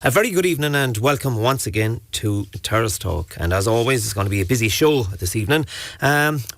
A very good evening and welcome once again to Terrace Talk. And as always, it's going to be a busy show this evening.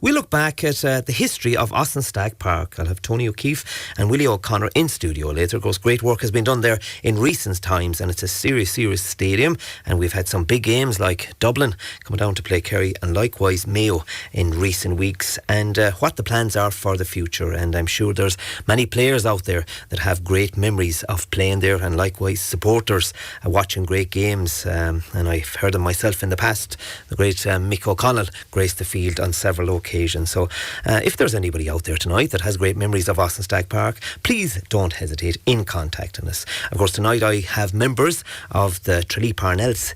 We look back at the history of Stadg Park. I'll have Tony O'Keeffe and Willie O'Connor in studio later. Of course, great work has been done there in recent times, and it's a serious stadium. And we've had some big games like Dublin coming down to play Kerry, and likewise Mayo in recent weeks. And what the plans are for the future. And I'm sure there's many players out there that have great memories of playing there, and likewise supporters watching great games, and I've heard them myself in the past. The great Mick O'Connell graced the field on several occasions. So if there's anybody out there tonight that has great memories of Stadg Park, please don't hesitate in contacting us. Of course, tonight I have members of the Tralee Parnells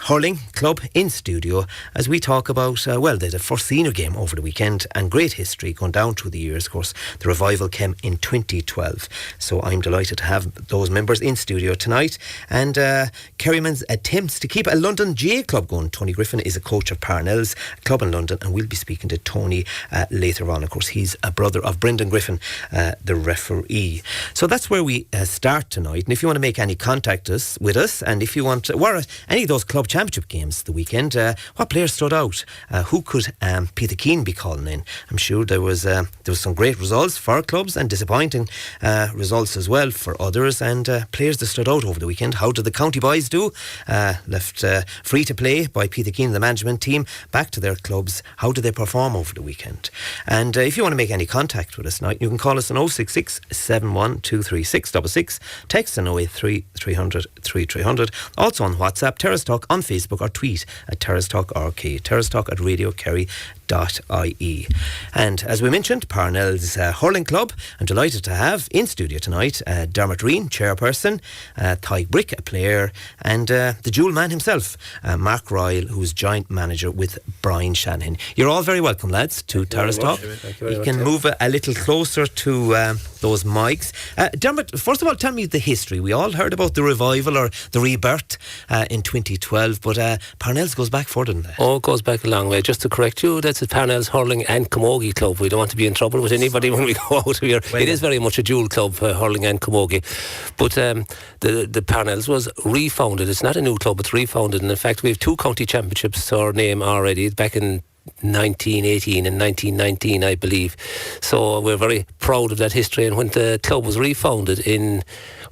hurling club in studio as we talk about the first senior game over the weekend, and great history going down through the years. Of course, the revival came in 2012, so I'm delighted to have those members in studio tonight. And Kerryman's attempts to keep a London GAA club going. Tony Griffin is a coach of Parnell's club in London, and we'll be speaking to Tony later on. Of course, he's a brother of Brendan Griffin, the referee. So that's where we start tonight. And if you want to make any contact with us, and if you want were any of those club championship games the weekend, what players stood out? Who could Peter Keane be calling in? I'm sure there was some great results for clubs and disappointing results as well for others, and players that stood out over the weekend. How did the county boys do? Left free to play by Peter Keane and the management team, back to their clubs. How did they perform over the weekend? And if you want to make any contact with us tonight, you can call us on 066 71 23666, text on 083 300 3300, also on WhatsApp, Terrace Talk on Facebook, or tweet at Terrace Talk RK, Terrace Talk at Radio Kerry. .ie. And as we mentioned, Parnell's hurling club, I'm delighted to have in studio tonight Dermot Reen, chairperson, Tadhg Brick, a player, and the dual man himself, Mark Ryall, who's joint manager with Brian Shanahan. You're all very welcome, lads, to Terrace Talk. You can move a little closer to those mics. Dermot, first of all, tell me the history. We all heard about the revival or the rebirth in 2012, but Parnell's goes back further than that. Oh, it goes back a long way. Just to correct you, that's Parnell's Hurling and Camogie Club. We don't want to be in trouble with anybody when we go out of here. It is very much a dual club, Hurling and Camogie. But the Parnells was refounded. It's not a new club, it's refounded. And in fact, we have 2 county championships to our name already, back in 1918 and 1919, I believe. So we're very proud of that history. And when the club was refounded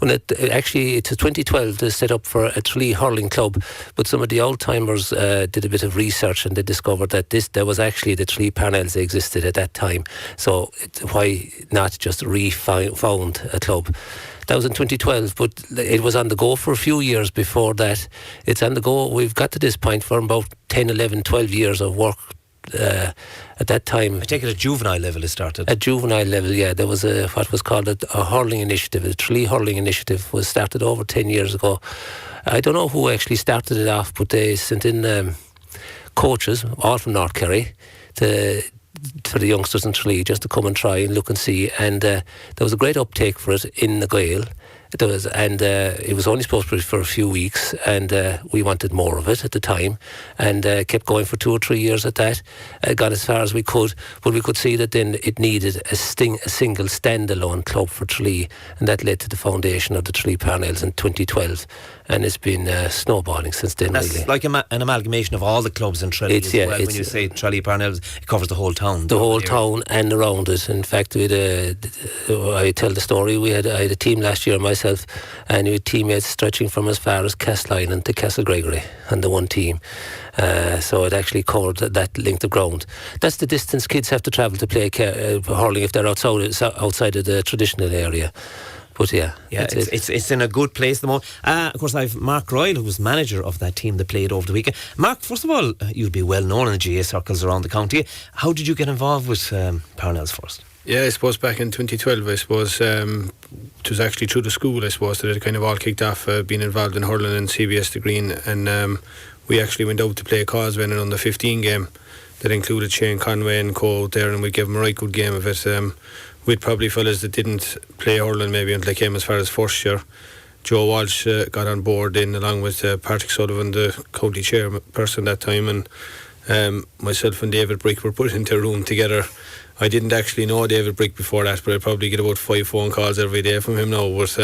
it's 2012, they set up for a Tralee Hurling club, but some of the old timers did a bit of research, and they discovered that there was actually the Tralee Parnells that existed at that time. So why not just refound a club? That was in 2012, but it was on the go for a few years before that. It's on the go. We've got to this point for about 10, 11, 12 years of work. At that time, I take it at juvenile level it started. At juvenile level, yeah. There was what was called a hurling initiative. The Tralee Hurling Initiative was started over 10 years ago. I don't know who actually started it off, but they sent in coaches, all from North Kerry, for the youngsters in Tralee, just to come and try and look and see. And there was a great uptake for it in the Gael. It was only supposed to be for a few weeks, and we wanted more of it at the time, and kept going for 2 or 3 years at that. Got as far as we could, but we could see that then it needed a single standalone club for Tralee, and that led to the foundation of the Tralee Parnells in 2012, and it's been snowballing since then. That's really like an amalgamation of all the clubs in Tralee. When you say Tralee Parnells, it covers the whole town. The whole town and around it. In fact, I tell the story. I had a team last year myself, and we had teammates stretching from as far as Castline to Castle Gregory on the one team. So it actually covered that length of ground. That's the distance kids have to travel to play hurling if they're outside of the traditional area. But it's in a good place at the moment. Of course, I've Mark Ryall, who was manager of that team that played over the weekend. Mark, first of all, you'd be well known in the GAA circles around the county. How did you get involved with Parnells first? Yeah, I suppose back in 2012, I suppose it was actually through the school, I suppose, that it kind of all kicked off, being involved in hurling and CBS the Green, and we actually went out to play Causeway in an under 15 game that included Shane Conway and co out there, and we gave them a right good game of it. We'd probably fellas that didn't play hurling maybe until they came as far as first year. Joe Walsh got on board in along with Patrick Sullivan, the county chairperson that time, and myself and David Brick were put into a room together. I didn't actually know David Brick before that, but I probably get about 5 phone calls every day from him now. But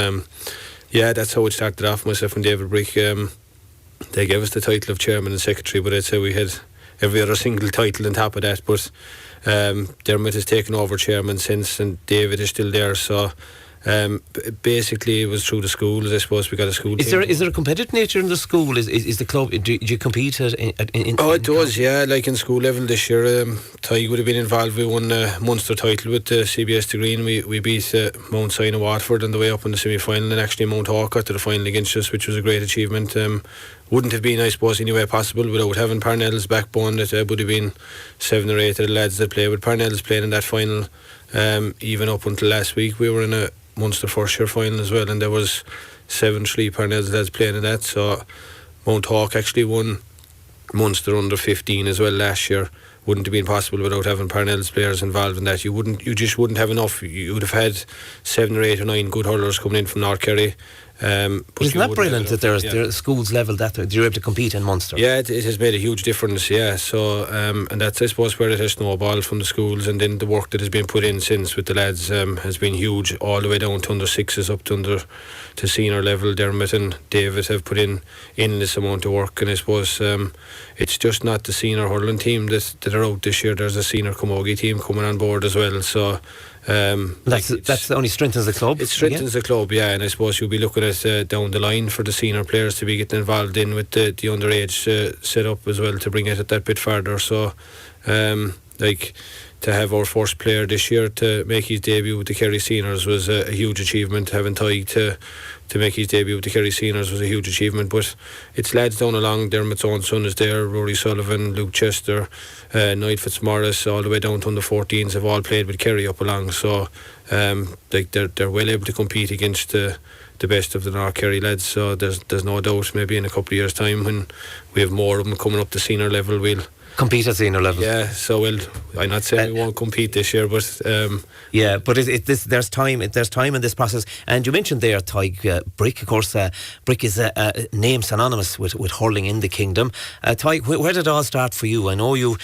Yeah, that's how it started off. Myself and David Brick, they gave us the title of chairman and secretary, but I'd say we had every other single title on top of that. But Dermot has taken over chairman since, and David is still there. So basically, it was through the schools. I suppose we got a school. Is there a competitive nature in the school? Is the club? Do you compete in it does, yeah. Like in school level this year, Tadhg would have been involved. We won a Munster title with the CBS Degree, and we beat Mount Sion and Waterford on the way up in the semi-final, and actually Mount Hawk got to the final against us, which was a great achievement. Wouldn't have been, I suppose, any way possible without having Parnell's backbone. That would have been 7 or 8 of the lads that play with Parnell's playing in that final. Even up until last week, we were in a Munster first year final as well, and there was 7 Tralee Parnells lads playing in that. So Mount Hawk actually won Munster under 15 as well last year. Wouldn't have been possible without having Parnell's players involved in that. You just wouldn't have enough. You would have had 7 or 8 or 9 good hurlers coming in from North Kerry. Isn't that brilliant that there are schools level that you're able to compete in Munster? Yeah, it has made a huge difference. Yeah, so and that's, I suppose, where it has snowballed from the schools, and then the work that has been put in since with the lads has been huge, all the way down to under 6s up to senior level. Dermot and David have put in endless amount of work, and I suppose it's just not the senior hurling team that are out this year. There's a senior camogie team coming on board as well. So that's only strengthens the club. It strengthens the club, yeah, and I suppose you'll be looking at down the line for the senior players to be getting involved in with the underage set up as well, to bring it that bit further. So to have our first player this year to make his debut with the Kerry seniors was a huge achievement. Having Tadhg to make his debut with the Kerry seniors was a huge achievement. But it's lads down along. Dermot's own son is there, Rory Sullivan, Luke Chester, Knight Fitzmaurice, all the way down to under 14s have all played with Kerry up along. So they're well able to compete against the best of the North Kerry lads. So there's no doubt maybe in a couple of years' time, when we have more of them coming up to senior level, we'll compete at senior level. Yeah, so I'm not saying we won't compete this year, but yeah, but there's time in this process. And you mentioned there Tadhg Brick. Of course, Brick is a name synonymous with hurling in the kingdom. Tadhg, where did it all start for you? I know you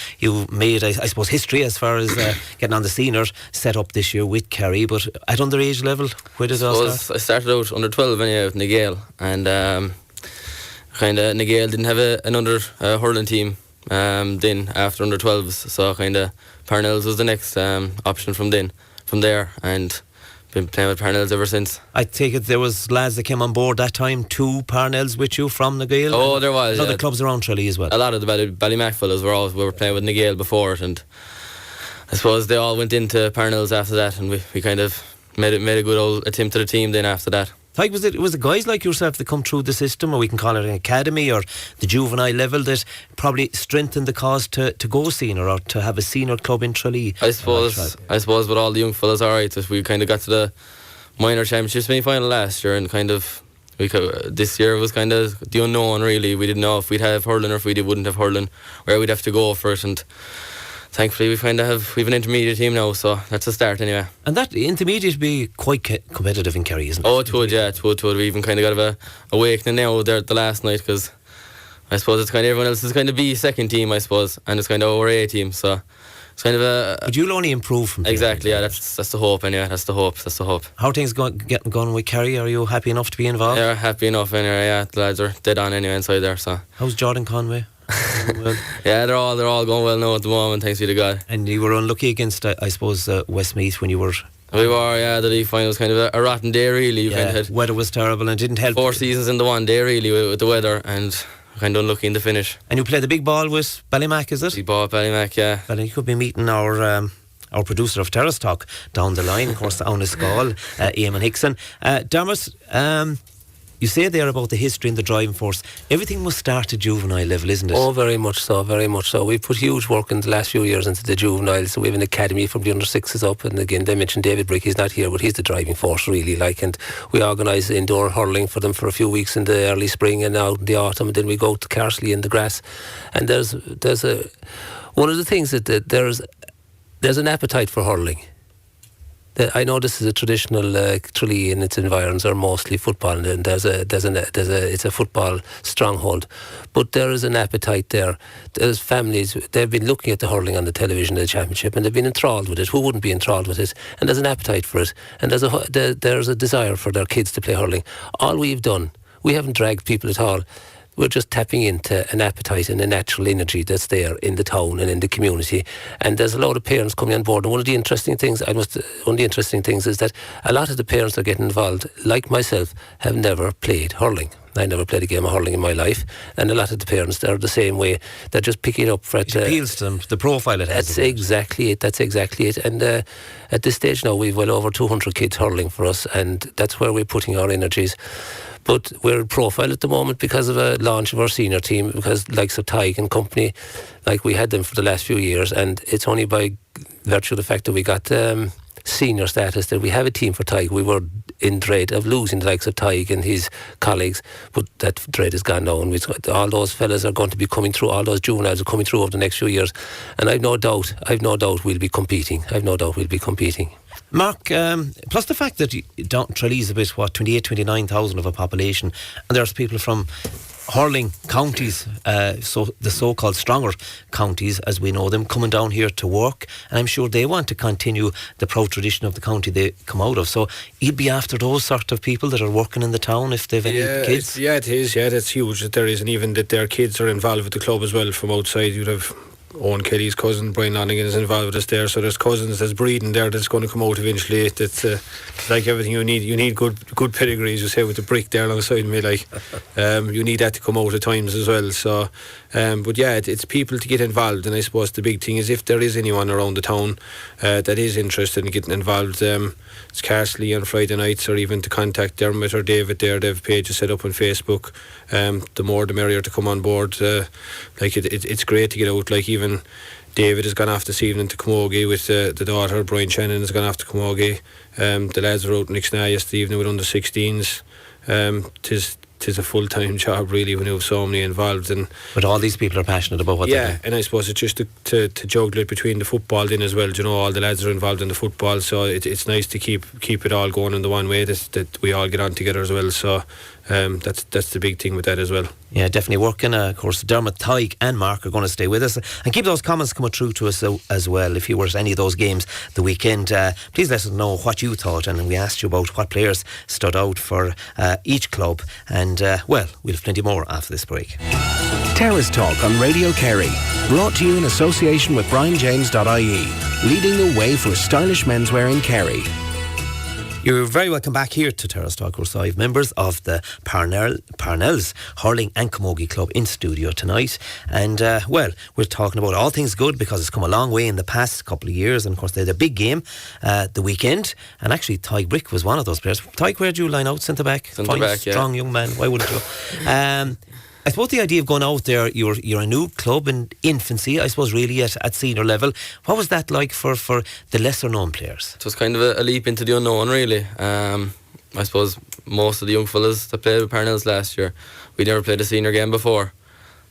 made, I suppose, history as far as getting on the senior set up this year with Kerry, but at underage level, where did it all start? I started out under 12 anyway with Nagale, and Nagale didn't have an under hurling team. Then after under 12s, so Parnells was the next option from there, and been playing with Parnells ever since. I take it there was lads that came on board that time, 2 Parnells with you from Nagale. Oh, there was other clubs around Tralee as well. A lot of the Ballymac fellas we were playing with Nagale before it, and I suppose they all went into Parnells after that, and we kind of made a good old attempt at a team then after that. Tadhg, was it guys like yourself that come through the system, or we can call it an academy, or the juvenile level, that probably strengthened the cause to go senior, or to have a senior club in Tralee? I suppose with all the young fellas, alright, that we kind of got to the minor championship semi-final last year, and this year was kind of the unknown really. We didn't know if we'd have hurling or if we wouldn't have hurling, where we'd have to go for it, and thankfully we've an intermediate team now, so that's a start anyway. And that intermediate would be quite competitive in Kerry, isn't it? Oh, it would, yeah, it would. We even kind of got a awakening now there the last night, because I suppose it's kind of everyone else is kind of B second team, I suppose, and it's kind of our A team, so it's kind of a... But you'll only improve from exactly, yeah, that's the hope anyway, that's the hope. How are things getting going with Kerry? Are you happy enough to be involved? Yeah, happy enough anyway, yeah, the lads are dead on anyway inside there, so... How's Jordan Conway? Well, yeah, they're all going well now at the moment, thanks be to God. And you were unlucky against, I suppose, Westmeath when you were... We were, yeah, the league final was kind of a rotten day really. Weather was terrible and didn't help. 4 seasons in the one day really with the weather, and kind of unlucky in the finish. And you played the big ball with Ballymac, is it? Big ball at Ballymac, yeah. Well, you could be meeting our producer of Terrace Talk down the line, of course, on his call, Eamon Hickson. Dermot, you say there about the history and the driving force. Everything must start at juvenile level, isn't it? Oh, very much so, very much so. We've put huge work in the last few years into the juveniles. So we have an academy from the under 6s up, and again they mentioned David Brick. He's not here, but he's the driving force really, and we organise indoor hurling for them for a few weeks in the early spring and out in the autumn, and then we go to Carsley in the grass. And there's one of the things that there's an appetite for hurling. I know this is a traditional Tralee, and its environs are mostly football, and it's a football stronghold. But there is an appetite there. There's families, they've been looking at the hurling on the television, the championship, and they've been enthralled with it. Who wouldn't be enthralled with it? And there's an appetite for it, and there's a desire for their kids to play hurling. All we've done, we haven't dragged people at all. We're just tapping into an appetite and a natural energy that's there in the town and in the community. And there's a lot of parents coming on board. And one of the interesting things is that a lot of the parents that are getting involved, like myself, have never played hurling. I never played a game of hurling in my life, and a lot of the parents, they're the same way. They're just picking it up for it. It appeals to them, the profile it has. That's exactly it. And at this stage now, we've well over 200 kids hurling for us, and that's where we're putting our energies. But we're in profile at the moment because of a launch of our senior team, because likes of Tadhg and company, like we had them for the last few years, and it's only by virtue of the fact that we got senior status that we have a team for Tadhg. We were in dread of losing the likes of Tadhg and his colleagues, but that dread is gone now, and all those fellas are going to be coming through, all those juveniles are coming through over the next few years, and I've no doubt we'll be competing. Mark, plus the fact that Tralee is about 28,000-29,000 of a population, and there's people from hurling counties, so the so-called stronger counties as we know them, coming down here to work, and I'm sure they want to continue the proud tradition of the county they come out of. So you'd be after those sort of people that are working in the town if they've any kids. It is. That's huge that there is, and even that their kids are involved with the club as well from outside. You'd have Owen Kelly's cousin Brian Lonigan is involved with us there, so there's cousins that's breeding there that's going to come out eventually. That's like everything you need good pedigree, as you say, with the brick there alongside me, like you need that to come out at times as well. So but yeah, it's people to get involved, and I suppose the big thing is if there is anyone around the town that is interested in getting involved, it's Carsley on Friday nights, or even to contact Dermot or David there. They have pages set up on Facebook. The more the merrier to come on board. It's great to get out. Like even David has gone off this evening to Camogie with the daughter. Brian Shannon has gone off to Camogie. The lads were out in Ixna yesterday evening with under 16s. Tis a full-time job really when you have so many involved, and but all these people are passionate about what they do. And I suppose it's just to juggle it between the football then as well. You know, all the lads are involved in the football, so it's nice to keep it all going in the one way that we all get on together as well. So that's the big thing with that as well. Yeah, definitely working. Of course, Dermot, Tadhg and Mark are going to stay with us, and keep those comments coming through to us as well. If you were at any of those games the weekend, please let us know what you thought, and we asked you about what players stood out for each club, and we'll have plenty more after this break. Terrace Talk on Radio Kerry, brought to you in association with BrianJames.ie, leading the way for stylish menswear in Kerry. You're very welcome back here to Terrace Talk. We're 5 members of the Parnells Hurling and Camogie Club in studio tonight, and we're talking about all things good because it's come a long way in the past couple of years, and of course they had a big game the weekend, and actually Tadhg Brick was one of those players. Tadhg, where'd you line out? Centre back, strong young man. Why wouldn't you? I suppose the idea of going out there, you're a new club in infancy, I suppose, really at senior level. What was that like for the lesser known players? It was kind of a leap into the unknown, really. I suppose most of the young fellas that played with Parnells last year, we never played a senior game before.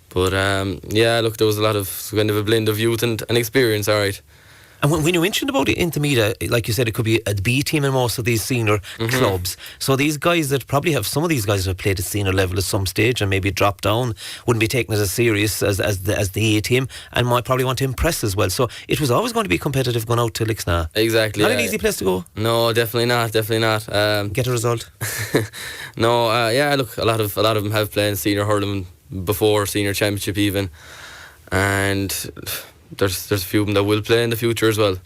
But there was a lot of kind of a blend of youth and experience, alright. And when you mentioned about it, Intermedia, like you said, it could be a B team in most of these senior clubs. So these guys that probably have, some of these guys that have played at senior level at some stage and maybe dropped down, wouldn't be taken as serious as the A team, and might probably want to impress as well. So it was always going to be competitive going out to Lixna. Exactly. Not an easy place to go. No, definitely not. Get a result. No, look, a lot of them have played senior hurling before, senior championship even, and there's a few of them that will play in the future as well.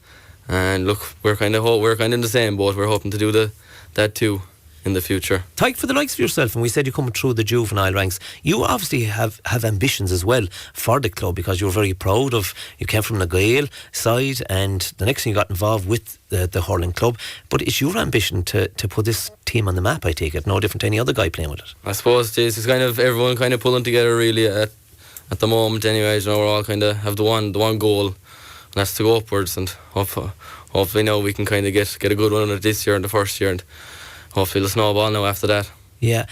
And look, we're kind of in the same boat. We're hoping to do that too in the future. Tadhg, for the likes of yourself, and we said you come through the juvenile ranks, you obviously have ambitions as well for the club, because you're very proud of, you came from the GAA side, and the next thing you got involved with the hurling club. But it's your ambition to put this team on the map, I take it, no different to any other guy playing with it. I suppose it's kind of everyone kind of pulling together really at the moment. Anyways, we're all kind of have the one goal, and that's to go upwards, and hopefully now we can kind of get a good one on it this year and the first year, and hopefully it'll snowball now after that. Yeah.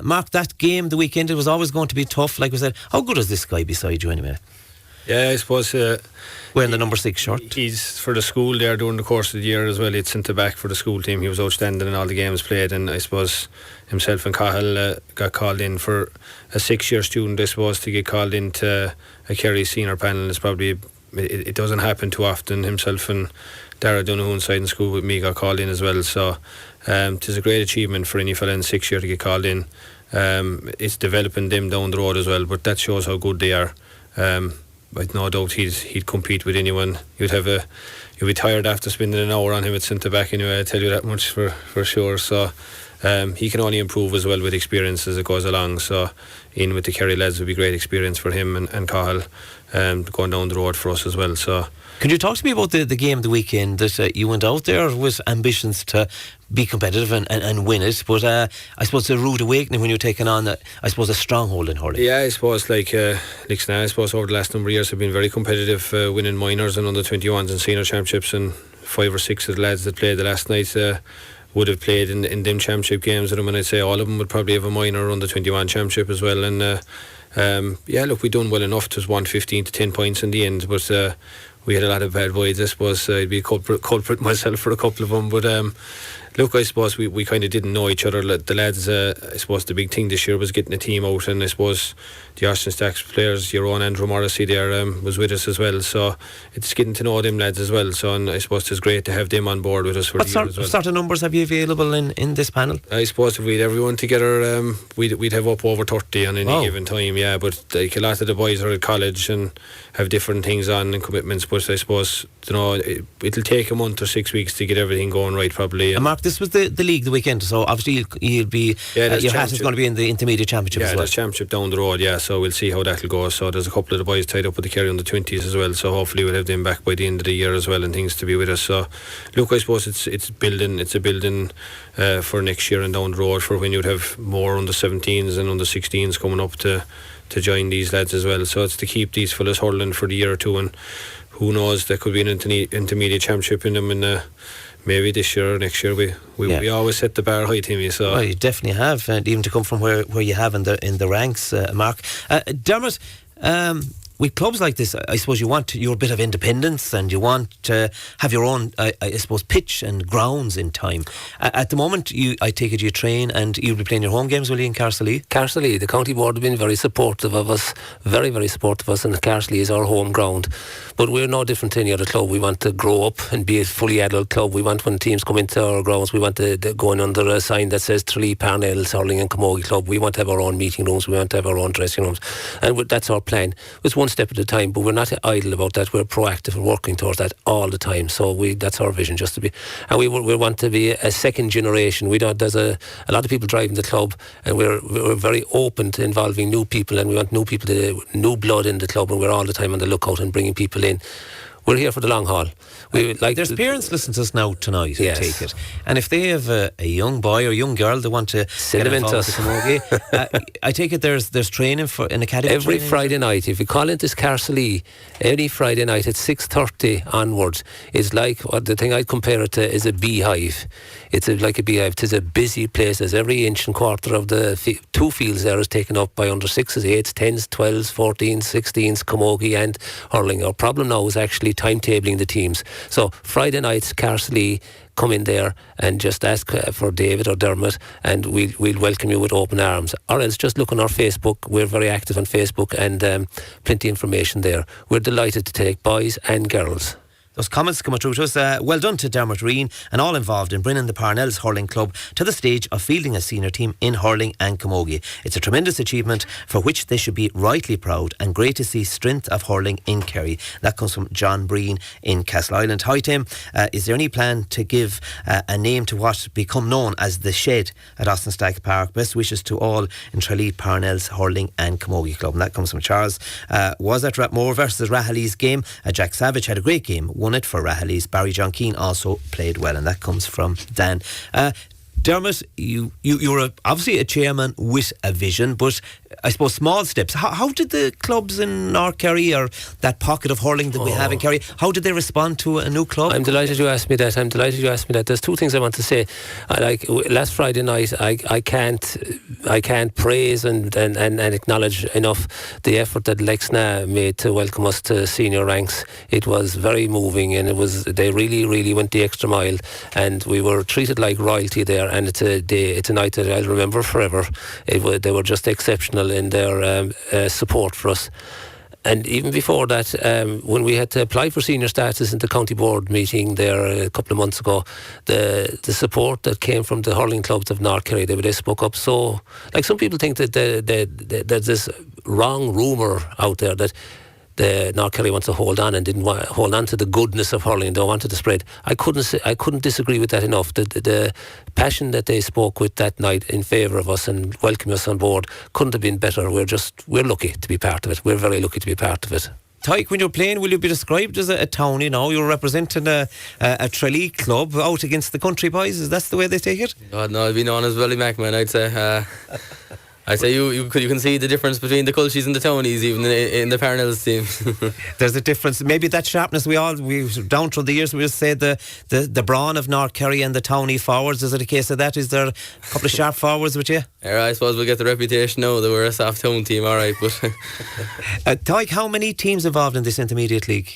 Mark, that game the weekend, it was always going to be tough, like we said. How good is this guy beside you anyway? Yeah, I suppose wearing the number 6 shirt. he's for the school there during the course of the year as well. He'd centre back for the school team. He was outstanding in all the games played, and I suppose himself and Cahill got called in for a 6-year student. I suppose to get called into a Kerry senior panel is probably, it doesn't happen too often. Himself and Dara Donoghue inside in school with me got called in as well, so it is a great achievement for any fella in 6th year to get called in. It's developing them down the road as well, but that shows how good they are. I'd no doubt he'd compete with anyone. You'd be tired after spending an hour on him at centre back anyway, I tell you that much for sure. So he can only improve as well with experience as it goes along. So in with the Kerry lads would be great experience for him and Cahill, going down the road for us as well. So Could you talk to me about the game of the weekend that you went out there with ambitions to be competitive and win it, but I suppose a rude awakening when you're taking on I suppose a stronghold in hurling? Yeah, I suppose Lixna, I suppose over the last number of years have been very competitive, winning minors and under 21s and senior championships, and 5 or 6 of the lads that played the last night would have played in them championship games with them, and I'd say all of them would probably have a minor under 21 championship as well. And yeah, look, we done well enough. It was 115 to 10 points in the end, but we had a lot of bad boys. I suppose I'd be a culprit myself for a couple of them, but look, I suppose we kind of didn't know each other. The lads, I suppose the big thing this year was getting a team out, and I suppose the Austin Stacks players, your own Andrew Morrissey there, was with us as well, so it's getting to know them lads as well. So, and I suppose it's great to have them on board with us for the year as well. What sort of numbers have you available in this panel? I suppose if we had everyone together, we'd have up over 30 on any given time, yeah, but like a lot of the boys are at college and have different things on and commitments, but I suppose, you know, it'll take a month or 6 weeks to get everything going right probably. And Mark, this was the league the weekend, so obviously you'll be your hat is going to be in the intermediate championship as well. There's championship down the road, yeah, so we'll see how that'll go. So there's a couple of the boys tied up with the Kerry under 20s as well, so hopefully we'll have them back by the end of the year as well and things to be with us. So look, I suppose it's a building for next year and down the road for when you'd have more under 17s and under 16s coming up to join these lads as well. So it's to keep these fellas hurling for the year or two, and who knows, there could be an intermediate championship in them, and maybe this year or next year. We always set the bar high, Timmy. So well, you definitely have, and even to come from where you have in the ranks, Mark. Dermot, with clubs like this, I suppose you want your bit of independence, and you want to have your own, I suppose, pitch and grounds in time. At the moment, I take it you train, and you'll be playing your home games, will you, in Carsalee? Carsalee, the county board have been very supportive of us, very, very supportive of us, and Carsalee is our home ground. But we're no different to any other club. We want to grow up and be a fully adult club. We want, when teams come into our grounds, we want to go in under a sign that says Tralee Parnells Hurling and Camogie Club. We want to have our own meeting rooms, we want to have our own dressing rooms, and that's our plan. It's one step at a time, but we're not idle about that. We're proactive and working towards that all the time. So that's our vision, just to be, and we want to be a second generation. We don't. There's a lot of people driving the club, and we're very open to involving new people, and we want new blood in the club, and we're all the time on the lookout and bringing people in. We're here for the long haul. There's parents listening to us now tonight, yes. I take it, and if they have a young boy or young girl they want to send them into us, I take it there's training for an academy every training? Friday night. If you call into Carsalee any Friday night at 6:30 onwards, it's like, the thing I'd compare it to is a beehive. It's like a beehive. It's a busy place. There's every inch and quarter of the two fields there is taken up by under 6s, 8s, 10s, 12s, 14s, 16s, camogie and hurling. Our problem now is actually timetabling the teams. So Friday nights, Carsalee, come in there and just ask for David or Dermot, and we'll welcome you with open arms. Or else just look on our Facebook. We're very active on Facebook, and plenty of information there. We're delighted to take boys and girls. Those comments coming through to us. Well done to Dermot Reen and all involved in bringing the Parnells Hurling Club to the stage of fielding a senior team in hurling and camogie. It's a tremendous achievement for which they should be rightly proud, and great to see strength of hurling in Kerry. That comes from John Breen in Castleisland. Hi Tim, is there any plan to give a name to what become known as the Shed at Austin Stag Park? Best wishes to all in Tralee Parnells Hurling and Camogie Club. And that comes from Charles. Was at Rathmore versus Rahalee's game. Jack Savage had a great game, won it for Rahalee's. Barry John Keane also played well, and that comes from Dan. Dermot, you're obviously a chairman with a vision, but I suppose small steps. How did the clubs in North Kerry, or that pocket of hurling that we have in Kerry, how did they respond to a new club? I'm delighted you asked me that. There's two things I want to say. Last Friday night, I can't praise and acknowledge enough the effort that Lexna made to welcome us to senior ranks. It was very moving, and they really went the extra mile, and we were treated like royalty there. And it's a night that I'll remember forever. They were just exceptional in their support for us. And even before that, when we had to apply for senior status in the county board meeting there a couple of months ago, the support that came from the hurling clubs of North Kerry, they spoke up. So, like, some people think that there's this wrong rumour out there that the North Kerry wants to hold on and didn't hold on to the goodness of hurling. They wanted to spread. I couldn't disagree with that enough. The passion that they spoke with that night in favour of us and welcoming us on board couldn't have been better. We're lucky to be part of it. We're very lucky to be part of it. Tadhg, when you're playing, will you be described as a townie now? You're representing a Tralee club out against the country boys. Is that the way they take it? God, no, I'd be known as Willie Macman, I'd say. I'd say you can see the difference between the Culchies and the Townies, even in the Parnells team. There's a difference. Maybe that sharpness we've down through the years. We just say the brawn of North Kerry and the Townie forwards. Is it a case of that? Is there a couple of sharp forwards with you? Yeah, I suppose we'll get the reputation now that we're a soft town team, all right. But Tadhg, how many teams involved in this intermediate league?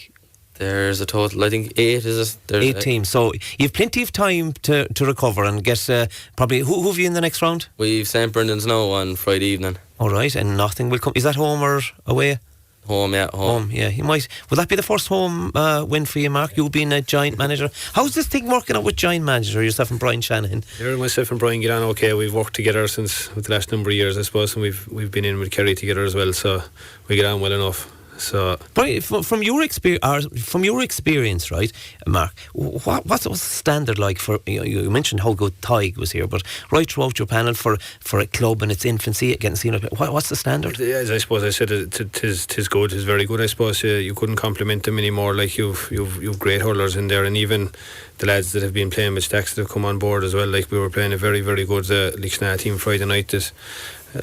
There's a total, I think 8 is it? 8 teams. So you've plenty of time to recover and get probably. Who have you in the next round? We've St Brendan's now on Friday evening. All right, and nothing will come. Is that home or away? Home, yeah, home. Yeah, you might. Will that be the first home win for you, Mark? You being a Giant manager. How's this thing working out with Giant manager, yourself and Brian Shanahan? Yeah, myself and Brian get on okay. We've worked together since the last number of years, I suppose, and we've been in with Kerry together as well, so we get on well enough. So, Brian, from your experience, right, Mark, what's the standard like for you mentioned how good Tadhg was here, but right throughout your panel for a club in its infancy getting seen up, what's the standard? As I suppose I said, tis good, tis very good. I suppose you couldn't compliment them anymore. Like you've great hurlers in there, and even the lads that have been playing with Stacks that have come on board as well. Like, we were playing a very very good Leixna team Friday night. That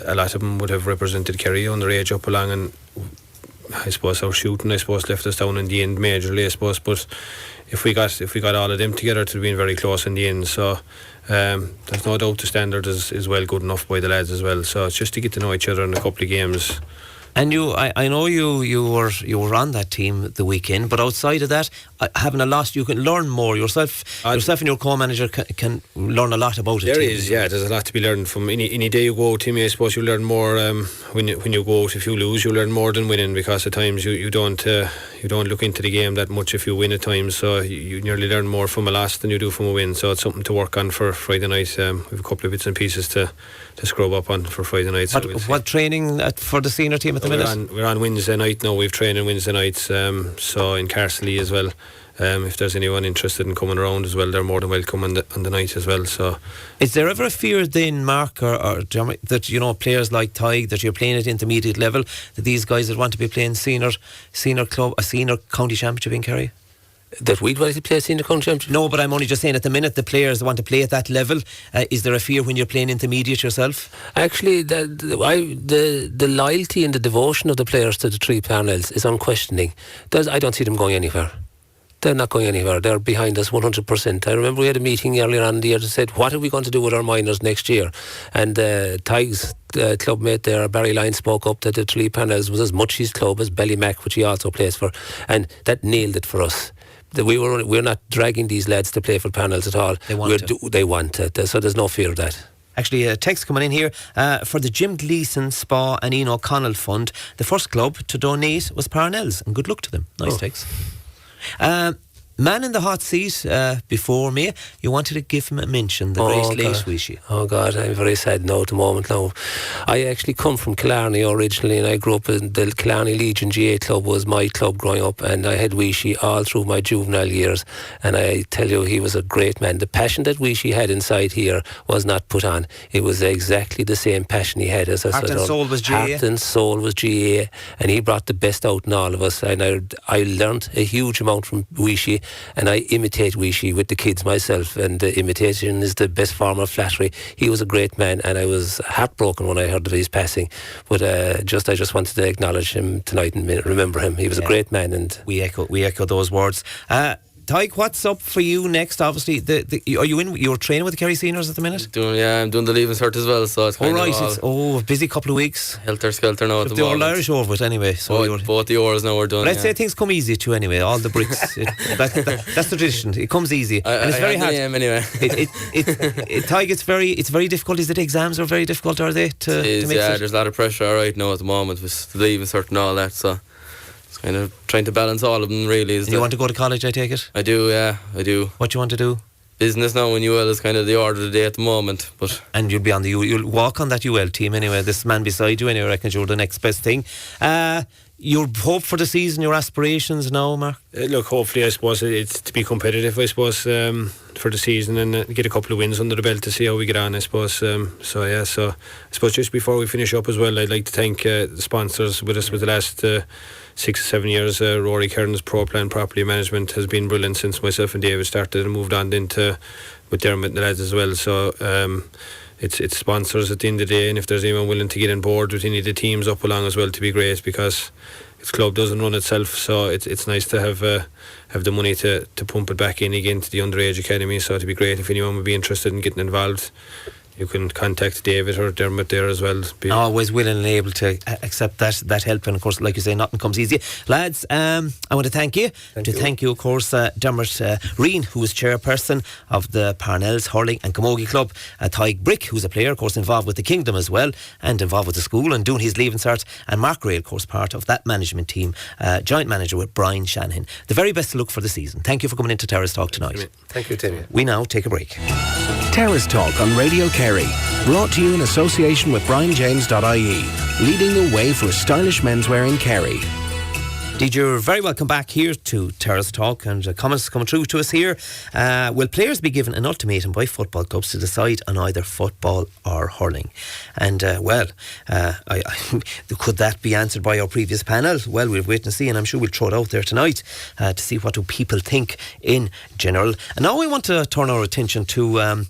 a lot of them would have represented Kerry underage up along, and I suppose our shooting, left us down in the end majorly, I suppose. But if we got all of them together, it would have been very close in the end. So there's no doubt the standard is well good enough by the lads as well. So it's just to get to know each other in a couple of games. And I know you were on that team the weekend, but outside of that, having a loss, you can learn more yourself. Yourself and your co-manager can learn a lot about it. There is, yeah. There's a lot to be learned from any day you go out, Timmy. I suppose you learn more when you go out. If you lose, you learn more than winning, because at times you don't look into the game that much if you win at times. So you nearly learn more from a loss than you do from a win. So it's something to work on for Friday night. We have a couple of bits and pieces to scrub up on for Friday night. So what training for the senior team at the minute? We're on Wednesday night now. We've training Wednesday nights, so in Tralee as well. If there's anyone interested in coming around as well, they're more than welcome on the night as well. So, is there ever a fear then, Mark or Jeremy, that players like Tadhg, that you're playing at intermediate level, that these guys that want to be playing senior club, a senior county championship in Kerry? That we'd like to play a senior county championship? No, but I'm only just saying, at the minute the players want to play at that level. Is there a fear when you're playing intermediate yourself? Actually, the loyalty and the devotion of the players to the Tralee Parnells is unquestioning. I don't see them going anywhere. They're not going anywhere. They're behind us 100%. I remember we had a meeting earlier on in the year that said, what are we going to do with our minors next year? And Tadhg's clubmate there, Barry Lyons, spoke up that the Tralee Parnells was as much his club as Ballymac, which he also plays for, and that nailed it for us. We're not dragging these lads to play for Parnells at all. They want it. So there's no fear of that. Actually, a text coming in here for the Jim Gleeson Spa and Ian O'Connell Fund. The first club to donate was Parnells, and good luck to them. Nice text. Man in the hot seat before me, you wanted to give him a mention, the great late Wishy. Oh God, I'm very sad now at the moment now. I actually come from Killarney originally, and I grew up in the Killarney Legion GAA club was my club growing up, and I had Wishy all through my juvenile years, and I tell you, he was a great man. The passion that Wishy had inside here was not put on. It was exactly the same passion he had as Heart and soul was GAA. Heart and soul was GAA, and he brought the best out in all of us, and I learnt a huge amount from Wishy. and I imitate Weeshy with the kids myself, and imitation is the best form of flattery. He was a great man, and I was heartbroken when I heard of his passing, but I just wanted to acknowledge him tonight and remember him. He was a great man, and we echo those words. Tadhg, what's up for you next? Obviously, are you're training with the Kerry seniors at the minute? I'm doing the leaving cert as well, so it's kind it's a busy couple of weeks. Helter skelter now at the The moment. All Irish over it anyway. So both the hours now we're done. Let's say things come easy to you anyway. All the bricks, that's the tradition. It comes easy, and it's very hard. Anyway. Tadhg, it's very difficult. Is it exams are very difficult? Are they to make there's a lot of pressure right now at the moment with the leaving cert and all that. So. Kind of trying to balance all of them really. You want to go to college, I take it? I do, yeah, I do. What do you want to do? Business now in UL is kind of the order of the day at the moment. And you'll be on you'll walk on that UL team anyway. This man beside you anyway reckons you're the next best thing. Your hope for the season, your aspirations now, Mark? Look, hopefully I suppose it's to be competitive, I suppose, for the season, and get a couple of wins under the belt to see how we get on, I suppose. So I suppose just before we finish up as well, I'd like to thank the sponsors with us with the last 6 or 7 years. Rory Kearns Pro Plan Property Management has been brilliant since myself and David started and moved on into with Dermot and the lads as well. So it's sponsors at the end of the day, and if there's anyone willing to get on board with any of the teams up along as well, to be great, because its club doesn't run itself, so it's nice to have the money to pump it back in again to the underage academy. So it'd be great if anyone would be interested in getting involved. You can contact David or Dermot there as well. Always willing and able to accept that help, and of course, like you say, nothing comes easy. Lads, I want to thank you. Thank you, of course, Dermot Reen, who is chairperson of the Parnells Hurling and Camogie Club, Tadhg Brick, who's a player, of course, involved with the Kingdom as well, and involved with the school and doing his leaving cert, and Mark Ryall, of course, part of that management team, joint manager with Brian Shanahan. The very best of luck for the season. Thank you for coming into Terrace Talk tonight. thank you, Timmy. We now take a break. Terrace Talk on Radio Kerry, brought to you in association with BrianJames.ie, leading the way for stylish menswear in Kerry. Indeed, you're very welcome back here to Terrace Talk, and comments coming through to us here. Will players be given an ultimatum by football clubs to decide on either football or hurling? And could that be answered by our previous panel? Well, we'll wait and see, and I'm sure we'll throw it out there tonight to see what do people think in general. And now we want to turn our attention to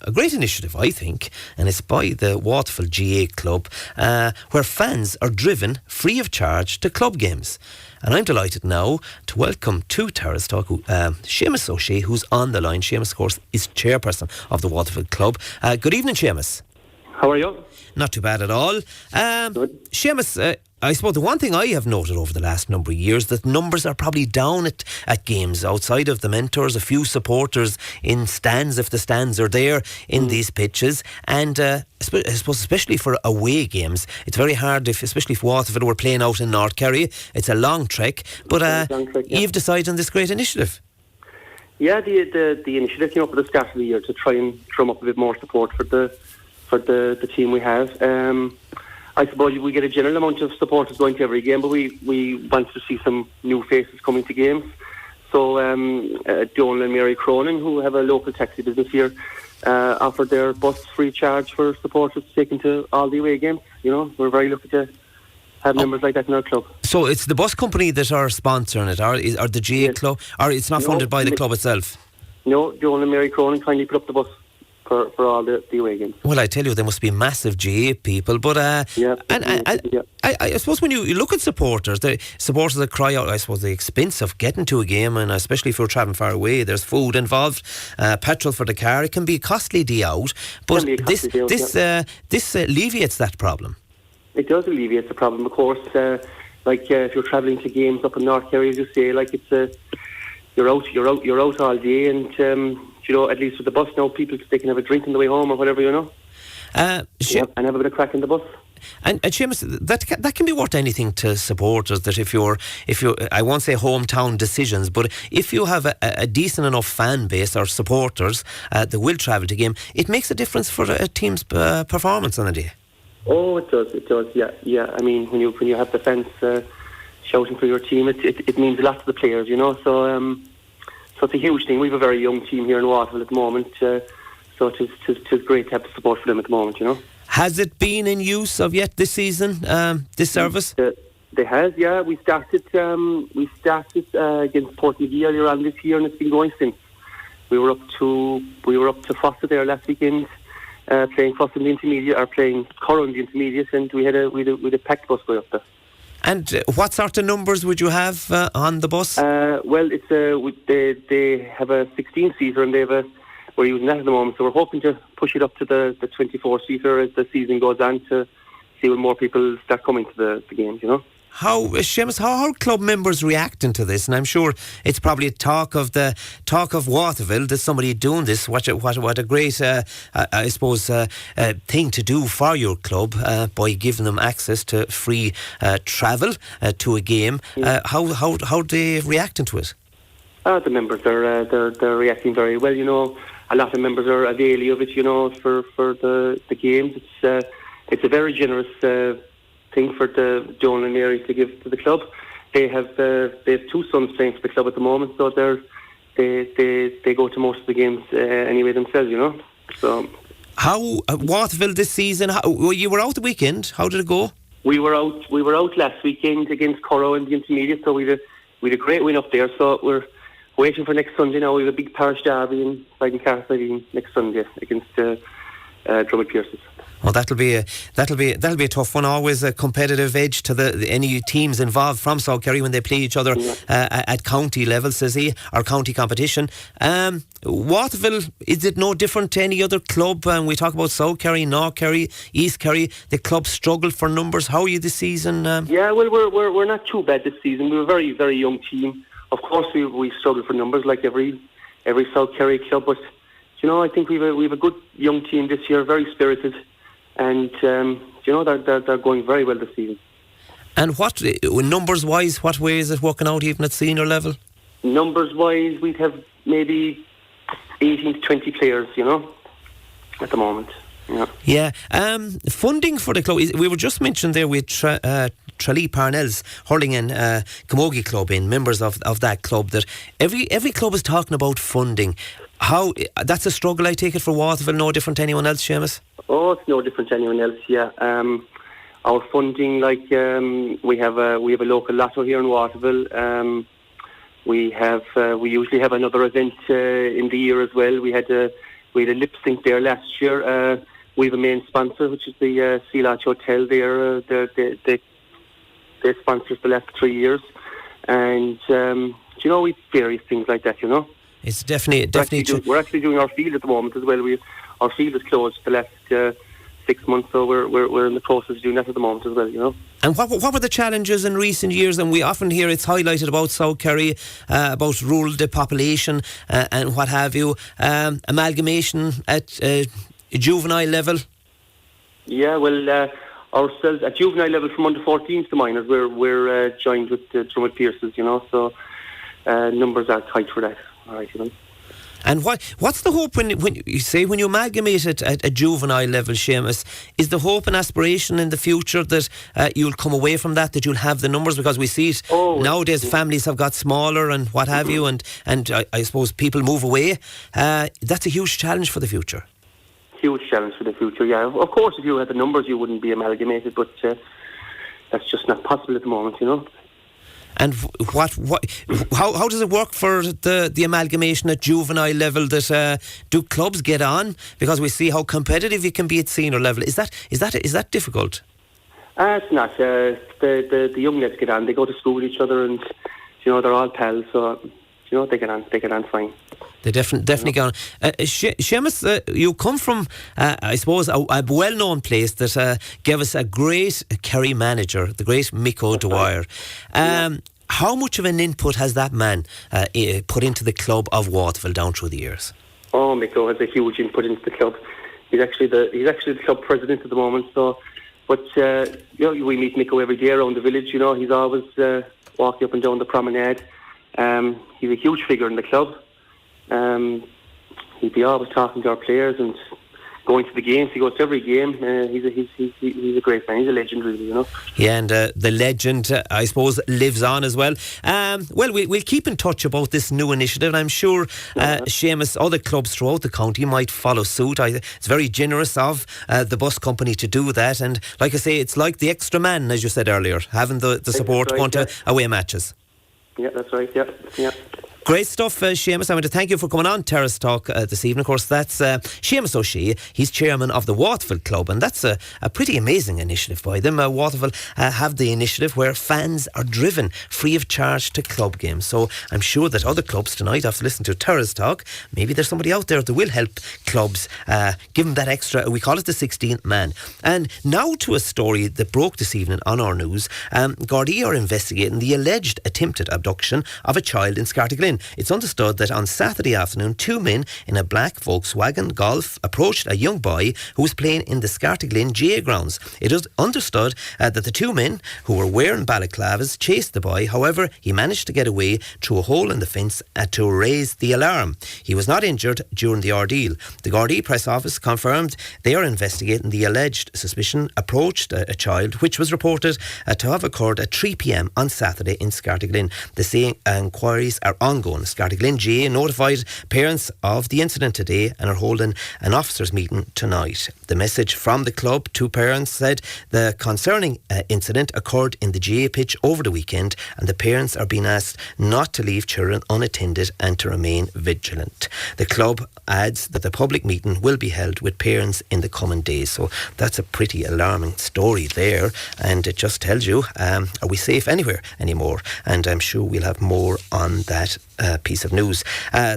a great initiative, I think, and it's by the Waterville GAA club, where fans are driven free of charge to club games. And I'm delighted now to welcome to Terrace Talk Seamus O'Shea, who's on the line. Seamus, of course, is chairperson of the Waterville club. Good evening, Seamus. How are you? Not too bad at all. Good. Seamus, I suppose the one thing I have noted over the last number of years, that numbers are probably down at games, outside of the mentors, a few supporters in stands, if the stands are there in these pitches. And I suppose especially for away games, it's very hard, especially if Waterford were playing out in North Kerry. It's a long trek, but you've decided on this great initiative. Yeah, the initiative came up at the start of the year to try and drum up a bit more support for the team we have. I suppose we get a general amount of supporters going to every game, but we want to see some new faces coming to games. So Donal and Mary Cronin, who have a local taxi business here, offered their bus free charge for supporters to take into all the away games. You know, we're very lucky to have members like that in our club. So it's the bus company that are sponsoring it, or the GAA club, or it's not funded by the club itself? No, Donal and Mary Cronin kindly put up the bus for all the away games. Well, I tell you, they must be massive GAA people, but I suppose when you look at supporters that cry out, I suppose, the expense of getting to a game, and especially if you're travelling far away, there's food involved, petrol for the car. It can be a costly day out, but this alleviates that problem. It does alleviate the problem, of course. If you're travelling to games up in North Kerry, as you say, you're out all day, and at least with the bus now, they can have a drink on the way home or whatever, and have a bit of crack in the bus. And Seamus, that can be worth anything to supporters. That if you're, I won't say hometown decisions, but if you have a decent enough fan base or supporters that will travel to game, it makes a difference for a team's performance on the day. Oh, it does. Yeah. I mean, when you have the fans shouting for your team, it means a lot to the players, So it's a huge thing. We have a very young team here in Waterville at the moment, so it's great to have the support for them at the moment, Has it been in use of yet this season, this service? They has, yeah. We started against Port McGee earlier on this year, and it's been going since. We were up to Foster there last weekend, playing Foster in the intermediate, or playing Currow in the intermediate, and we had a packed bus going up there. And what sort of numbers would you have on the bus? Well, it's they have a 16-seater, and we're using that at the moment. So we're hoping to push it up to the 24-seater as the season goes on, to see when more people start coming to the games. You know. Seamus, how are club members reacting to this? And I'm sure it's probably talk of Waterville. There's somebody doing this. What a great, I suppose, thing to do for your club by giving them access to free travel to a game. Yeah. How are they reacting to it? The members they're reacting very well. You know, a lot of members are availing of it. You know, for the games. It's a very generous thing for the Joan and Mary to give to the club. They have two sons playing for the club at the moment, so they go to most of the games anyway themselves, you know. So how Waterville this season? You were out the weekend. How did it go? We were out last weekend against Currow in the intermediate, so we had a great win up there. So we're waiting for next Sunday now. We have a big parish derby in Carrick next Sunday against Dermot Reen. Well, that'll be a tough one. Always a competitive edge to any teams involved from South Kerry when they play each other at county level, says he, or county competition. Waterville, is it no different to any other club? We talk about South Kerry, North Kerry, East Kerry. The club struggled for numbers. How are you this season? Yeah, well, we're not too bad this season. We were a very, very young team. Of course, we struggled for numbers like every South Kerry club. But you know, I think we've a good young team this year, very spirited. And you know, they're going very well this season. And what numbers wise, what way is it working out even at senior level? Numbers wise, we'd have maybe 18 to 20 players, you know, at the moment. Yeah. Funding for the club. We were just mentioned there with Tralee Parnells Hurling and Camogie Club, in members of that club, that every club is talking about funding. How that's a struggle, I take it, for Waterville. No different to anyone else, Seamus? Oh, it's no different to anyone else. Yeah. Our funding, like we have a local lotto here in Waterville. We usually have another event in the year as well. We had a lip sync there last year. We have a main sponsor, which is the Sea Lodge Hotel. They sponsor us the last 3 years, and you know, we various things like that. You know. It's definitely. We're actually doing our field at the moment as well. Our field is closed the last 6 months, so we're in the process of doing that at the moment as well. You know. And what were the challenges in recent years? And we often hear it's highlighted about South Kerry, about rural depopulation and what have you. Amalgamation at juvenile level. Yeah, well, ourselves at juvenile level from under 14s to minors, we're joined with Dermot Reen, you know. So numbers are tight for that. All right, you know. And what's the hope when you amalgamate it at a juvenile level, Seamus? Is the hope and aspiration in the future that you'll come away from that you'll have the numbers? Because we see it nowadays, families have got smaller and what have you, and I suppose people move away. That's a huge challenge for the future. Huge challenge for the future, yeah. Of course, if you had the numbers, you wouldn't be amalgamated, but that's just not possible at the moment, you know. And how does it work for the amalgamation at juvenile level? That do clubs get on? Because we see how competitive it can be at senior level. Is that difficult? It's not. The young lads get on. They go to school with each other, and you know, they're all pals. So you know, they get on fine. They definitely get on. Seamus, you come from, I suppose, a well-known place that gave us a great Kerry manager, the great Mick O'Dwyer. How much of an input has that man put into the club of Waterville down through the years? Oh, Mick O has a huge input into the club. He's actually the club president at the moment. So, but you know, we meet Mick O every day around the village. You know, he's always walking up and down the promenade. He's a huge figure in the club. He'd be always talking to our players and going to the games. He goes to every game. He's a great man. He's a legend, really, you know. Yeah, and the legend, I suppose, lives on as well. We'll keep in touch about this new initiative, and I'm sure, Seamus, other clubs throughout the county might follow suit. It's very generous of the bus company to do that, and like I say, it's like the extra man, as you said earlier, having the support going to away matches. Yeah, that's right, yeah. Great stuff, Seamus. I want to thank you for coming on Terrace Talk this evening. Of course, that's Seamus O'Shea. He's chairman of the Waterville Club, and that's a pretty amazing initiative by them. Waterville have the initiative where fans are driven free of charge to club games. So I'm sure that other clubs tonight, after listening to Terrace Talk, maybe there's somebody out there that will help clubs give them that extra, we call it the 16th man. And now to a story that broke this evening on our news. Gardaí are investigating the alleged attempted abduction of a child in Scartaglen. It's understood that on Saturday afternoon, 2 men in a black Volkswagen Golf approached a young boy who was playing in the Scartaglen GAA grounds. It is understood that the 2 men, who were wearing balaclavas, chased the boy. However, he managed to get away through a hole in the fence to raise the alarm. He was not injured during the ordeal. The Gardaí press office confirmed they are investigating the alleged suspicion approached a child, which was reported to have occurred at 3 p.m. on Saturday in Scartaglen. The same inquiries are ongoing. Scartaglen GAA notified parents of the incident today and are holding an officers' meeting tonight. The message from the club to parents said the concerning incident occurred in the GAA pitch over the weekend, and the parents are being asked not to leave children unattended and to remain vigilant. The club adds that the public meeting will be held with parents in the coming days. So that's a pretty alarming story there, and it just tells you, are we safe anywhere anymore? And I'm sure we'll have more on that piece of news.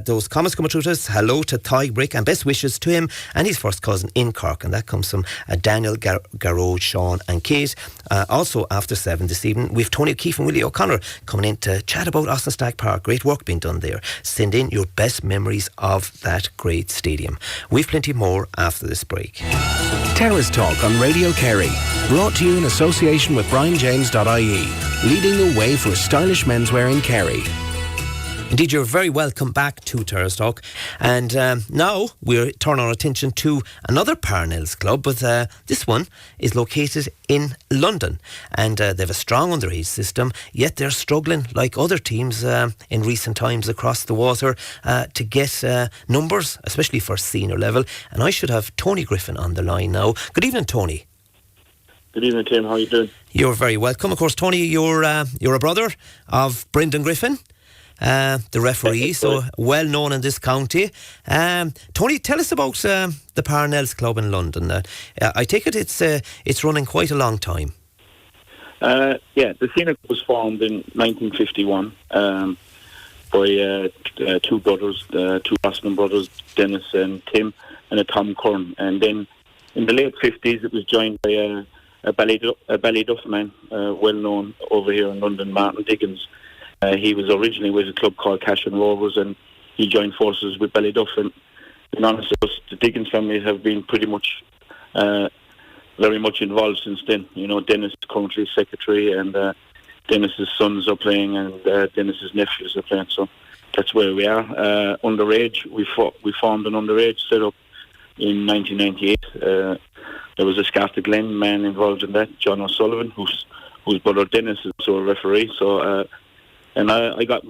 Those comments coming through to us. Hello to Tadhg Brick and best wishes to him and his first cousin in Cork, and that comes from Daniel, Garrod, Sean and Kate. Also after 7 this evening, we've Tony O'Keeffe and Willie O'Connor coming in to chat about Austin Stag Park. Great work being done there. Send in your best memories of that great stadium. We've plenty more after this break. Terrace Talk on Radio Kerry, brought to you in association with BrianJames.ie, leading the way for stylish menswear in Kerry. Indeed, you're very welcome back to Terrace Talk. And now we're turning our attention to another Parnells club, but this one is located in London. And they have a strong underage system, yet they're struggling, like other teams in recent times across the water, to get numbers, especially for senior level. And I should have Tony Griffin on the line now. Good evening, Tony. Good evening, Tim. How are you doing? You're very welcome. Of course, Tony, you're a brother of Brendan Griffin, the referee, so well known in this county. Tony, tell us about the Parnells Club in London. I take it it's running quite a long time. The senior club was formed in 1951 by 2 brothers, 2 Boston brothers, Dennis and Tim, and a Tom Curran. And then in the late 50s, it was joined by a Ballyduff man, well known over here in London, Martin Dickens. He was originally with a club called Cash and Rovers, and he joined forces with Ballyduff. And to be honest, the Dickens family have been pretty much very much involved since then. You know, Dennis is currently secretary, and Dennis's sons are playing, and Dennis's nephews are playing. So that's where we are. Underage, we formed an underage setup in 1998. There was a Scartaglen man involved in that, John O'Sullivan, whose brother Dennis is also a referee. So. And I got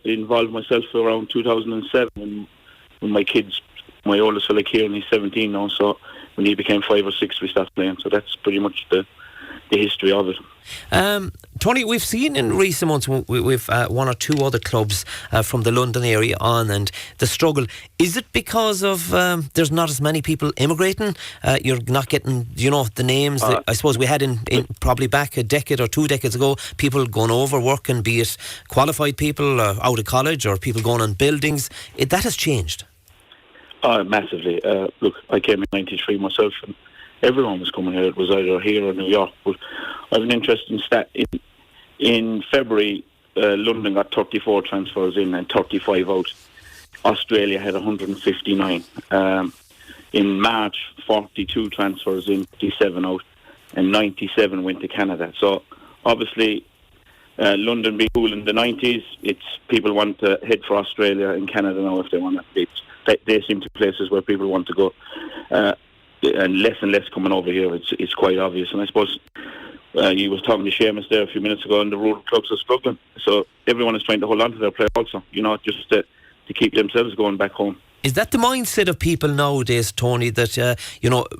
involved myself around 2007 when my kids, my oldest fella Kieran, he's 17 now, so when he became 5 or 6 we started playing. So that's pretty much the history of it. Tony, we've seen in recent months with 1 or 2 other clubs from the London area on, and the struggle. Is it because of there's not as many people immigrating? You're not getting, the names that I suppose we had in probably back a decade or 2 decades ago, people going over working, be it qualified people out of college or people going on buildings. That has changed. Massively. Look, I came in 93 myself, and everyone was coming here. It was either here or New York. But I have an interesting stat. In February, London got 34 transfers in and 35 out. Australia had 159. In March, 42 transfers in, 57 out, and 97 went to Canada. So obviously, London being cool in the 90s, it's people want to head for Australia and Canada now if they want to. they seem to be places where people want to go, and less coming over here. It's quite obvious, and I suppose you was talking to Seamus there a few minutes ago, and the rural clubs are struggling. So everyone is trying to hold on to their play also, just to keep themselves going back home. Is that the mindset of people nowadays, Tony, that,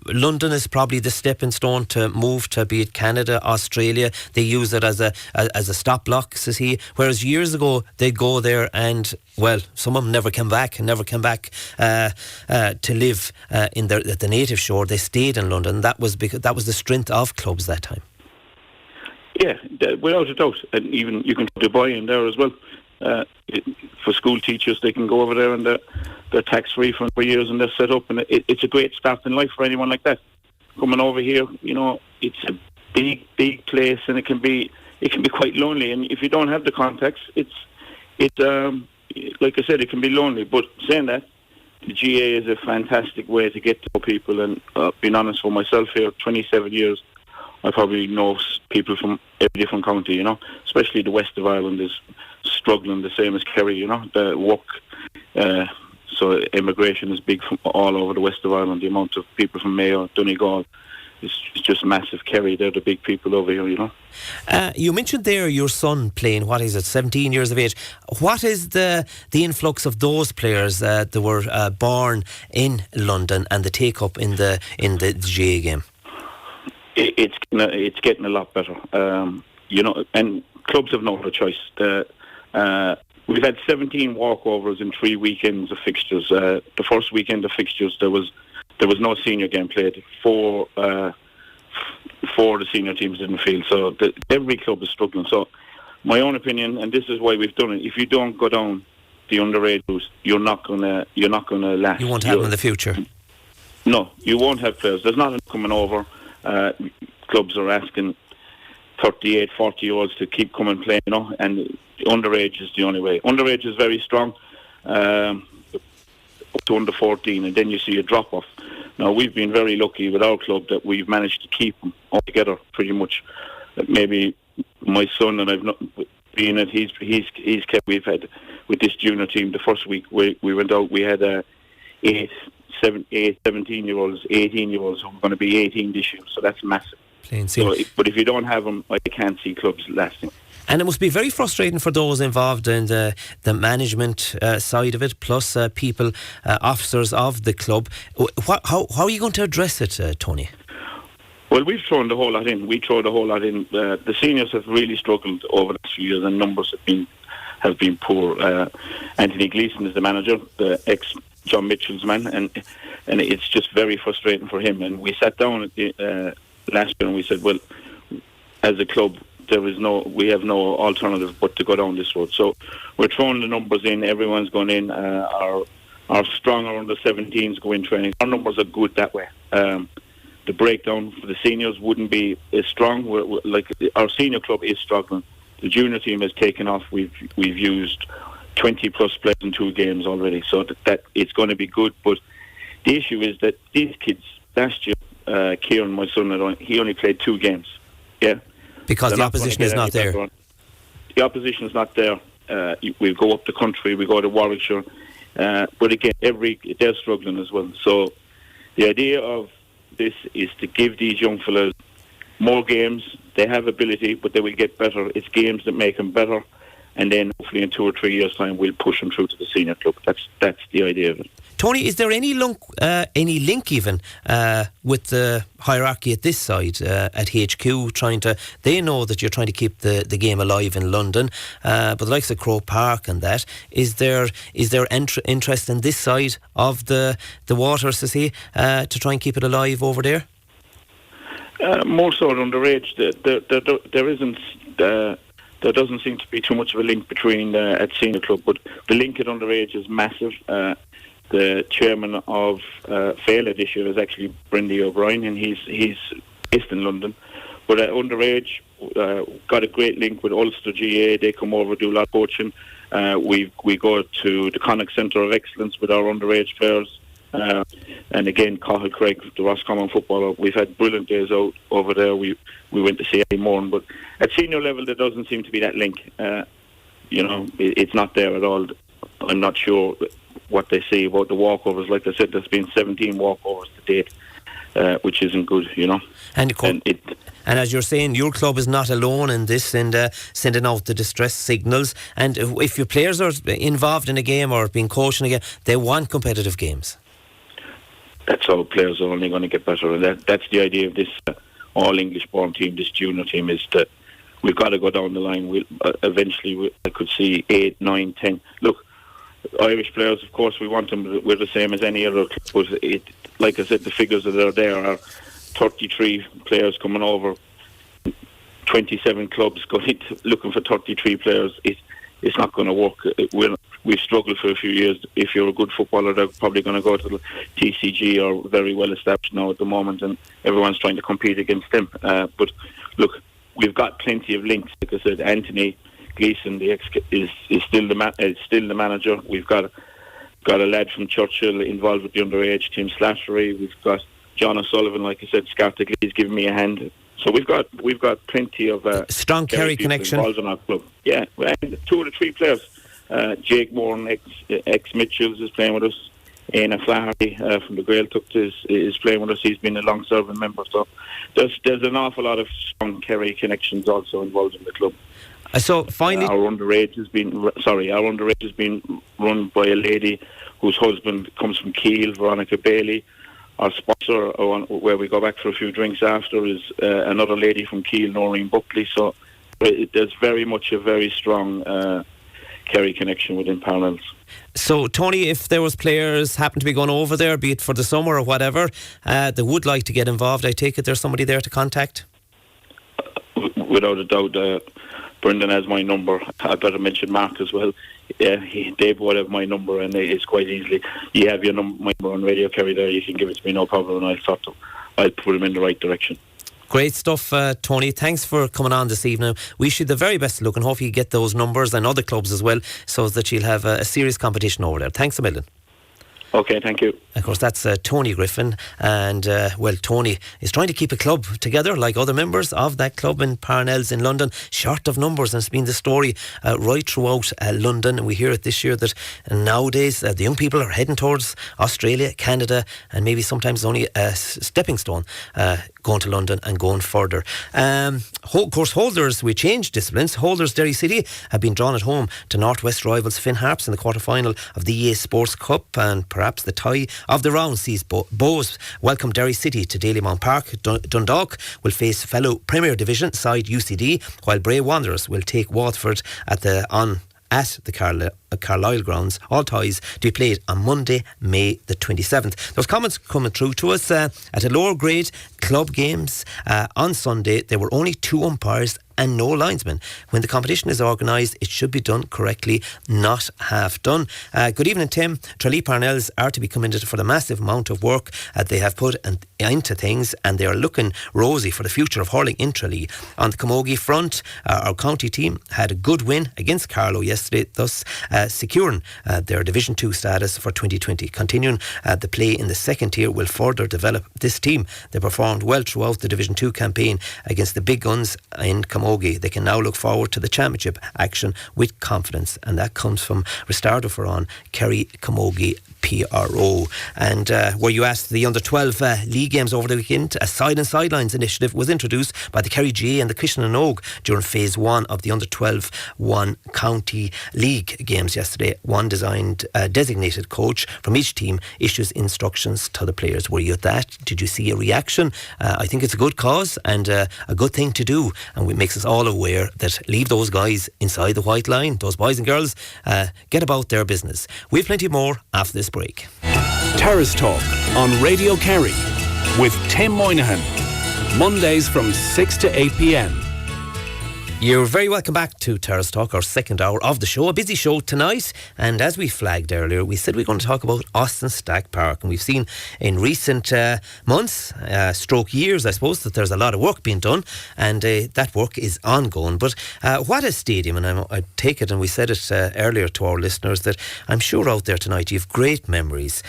London is probably the stepping stone to move to, be it Canada, Australia? They use it as a stop block, says he. Whereas years ago, they'd go there and, well, some of them never came back to live at the native shore. They stayed in London. That was the strength of clubs that time. Yeah, without a doubt. And even you can go to Dubai in there as well. For school teachers, they can go over there and they're tax-free for years, and they're set up, and it's a great start in life for anyone like that. Coming over here, it's a big place, and it can be quite lonely. And if you don't have the contacts, it's like I said, it can be lonely. But saying that, the GAA is a fantastic way to get to know people. And being honest, for myself here, 27 years, I probably know people from every different county, especially the west of Ireland is struggling the same as Kerry, the work. So immigration is big from all over the west of Ireland. The amount of people from Mayo, Donegal, is just massive. Kerry, they're the big people over here, You mentioned there your son playing, 17 years of age. What is the influx of those players that were born in London and the take-up in the GAA game? It's getting a lot better, and clubs have no other choice. We've had 17 walkovers in 3 weekends of fixtures. The first weekend of fixtures, there was no senior game played. Four of the senior teams didn't field, so every club is struggling. So, my own opinion, and this is why we've done it: if you don't go down the underage route, you're not gonna last. You won't have them in the future. No, you won't have players. There's not enough coming over. Clubs are asking 38, 40-year-olds to keep coming playing, and underage is the only way. Underage is very strong, up to under 14, and then you see a drop-off. Now, we've been very lucky with our club that we've managed to keep them all together pretty much. Maybe my son, and I've not been it, he's kept, we've had, with this junior team, the first week we went out, we had 17-year-olds, 18-year-olds who are going to be 18 this year, so that's massive. So, but if you don't have them, I can't see clubs lasting. And it must be very frustrating for those involved in the management side of it, plus people, officers of the club. How are you going to address it, Tony? Well, we've thrown the whole lot in. The seniors have really struggled over the last few years, and numbers have been poor. Anthony Gleeson is the manager, the ex-John Mitchell's man, and it's just very frustrating for him. And we sat down at the last year and we said, well, as a club, we have no alternative but to go down this road. So we're throwing the numbers in. Everyone's going in. Our stronger under 17s go in training. Our numbers are good that way. The breakdown for the seniors wouldn't be as strong. Like our senior club is struggling. The junior team has taken off. We've used 20 plus players in 2 games already, so that it's going to be good. But the issue is that these kids last year, Kieran, my son, he only played 2 games. Yeah. Because the opposition is not there. The opposition is not there. We go up the country, we go to Warwickshire. But again, they're struggling as well. So the idea of this is to give these young fellas more games. They have ability, but they will get better. It's games that make them better. And then hopefully in 2 or 3 years' time, we'll push them through to the senior club. That's the idea of it. Tony, is there any link even with the hierarchy at this side, at HQ, they know that you're trying to keep the game alive in London, but the likes of Croke Park and that, is there interest in this side of the water, to try and keep it alive over there? More so underage. There isn't... There doesn't seem to be too much of a link between at senior club, but the link at underage is massive. The chairman of Fela this year is actually Brendan O'Brien, and he's based in London. But underage got a great link with Ulster GAA. They come over, do a lot of coaching. We go to the Connacht Centre of Excellence with our underage players. And again, Cathal Craig, the Roscommon footballer, we've had brilliant days out over there. We went to see Morn, but at senior level there doesn't seem to be that link. It's not there at all. I'm not sure what they say about the walkovers. Like I said, there's been 17 walkovers to date, which isn't good, you know. And as you're saying, your club is not alone in this, and sending out the distress signals. And if your players are involved in a game or being coached in a game, they want competitive games. That's how players are only going to get better, and that's the idea of this all English born team, this junior team, is that we've got to go down the line. Eventually I could see 8, 9, 10. Look, Irish players, of course, we want them. We're the same as any other club, but like I said, the figures that are there are 33 players coming over, 27 clubs going looking for 33 players. It's not going to work. We've struggled for a few years. If you're a good footballer, they're probably going to go to the TCG, or very well established now at the moment, and everyone's trying to compete against them. But look, we've got plenty of links. Like I said, Anthony Gleeson, is still the manager. We've got a lad from Churchill involved with the underage team, Slattery. We've got John O'Sullivan, like I said, Scartagly is giving me a hand. So we've got plenty of strong Kerry connection involved in our club. Yeah, and 2 of the 3 players. Jake Moore, ex Mitchells, is playing with us. Éanna Flaherty from the Gaeltacht is playing with us. He's been a long-serving member. So there's an awful lot of strong Kerry connections also involved in the club. So finally, our underage has been run by a lady whose husband comes from Keele, Veronica Bailey. Our sponsor, where we go back for a few drinks after, is another lady from Keele, Noreen Buckley. So there's very much a very strong Kerry connection within Parnells. So, Tony, if there was players happen to be going over there, be it for the summer or whatever, they would like to get involved, I take it there's somebody there to contact? Without a doubt, Brendan has my number. I better mention Mark as well. Dave would have my number, and it's quite easily. You have my number on Radio Kerry there. You can give it to me, no problem, and I'll put him in the right direction. Great stuff, Tony. Thanks for coming on this evening. Wish you the very best of luck, and hopefully you get those numbers and other clubs as well, so that you'll have a serious competition over there. Thanks a million. Okay, thank you. Of course, that's Tony Griffin, and Tony is trying to keep a club together like other members of that club in Parnells in London, short of numbers, and it's been the story right throughout London, and we hear it this year that nowadays the young people are heading towards Australia, Canada, and maybe sometimes only a stepping stone going to London and going further. Of course, Holders, we changed disciplines. Holders Derry City have been drawn at home to Northwest rivals Finn Harps in the quarter-final of the EA Sports Cup, and perhaps the tie of the round sees Bows welcome Derry City to Dalymount Park. Dundalk will face fellow Premier Division side UCD, while Bray Wanderers will take Waterford at the Carlisle grounds. All ties to be played on Monday, May the 27th. Those comments coming through to us at a lower grade club games on Sunday. There were only 2 umpires and no linesmen. When the competition is organised, it should be done correctly, not half done. Good evening, Tim. Tralee Parnells are to be commended for the massive amount of work they have put into things, and they are looking rosy for the future of hurling in Tralee. On the Camogie front, our county team had a good win against Carlow yesterday, thus securing their Division 2 status for 2020. Continuing the play in the second tier will further develop this team. They performed well throughout the Division 2 campaign against the big guns in Camogie. They can now look forward to the championship action with confidence, and that comes from Ristardo Ferran, Kerry Camogie PRO. And were you asked, the under-12 league games over the weekend, a side and sidelines initiative was introduced by the Kerry GAA and the Kishan and Og during phase 1 of the under-12 1 county league games yesterday. One designated coach from each team issues instructions to the players. Were you at that? Did you see a reaction? I think it's a good cause and a good thing to do, and it makes us all aware that leave those guys inside the white line, those boys and girls, get about their business. We've plenty more after this break. Terrace Talk on Radio Kerry with Tim Moynihan. Mondays from 6 to 8 p.m. You're very welcome back to Terrace Talk, our second hour of the show. A busy show tonight, and as we flagged earlier, we said we're going to talk about Austin Stack Park, and we've seen in recent months, stroke years I suppose, that there's a lot of work being done, and that work is ongoing. But what a stadium, and I take it, and we said it earlier to our listeners, that I'm sure out there tonight you have great memories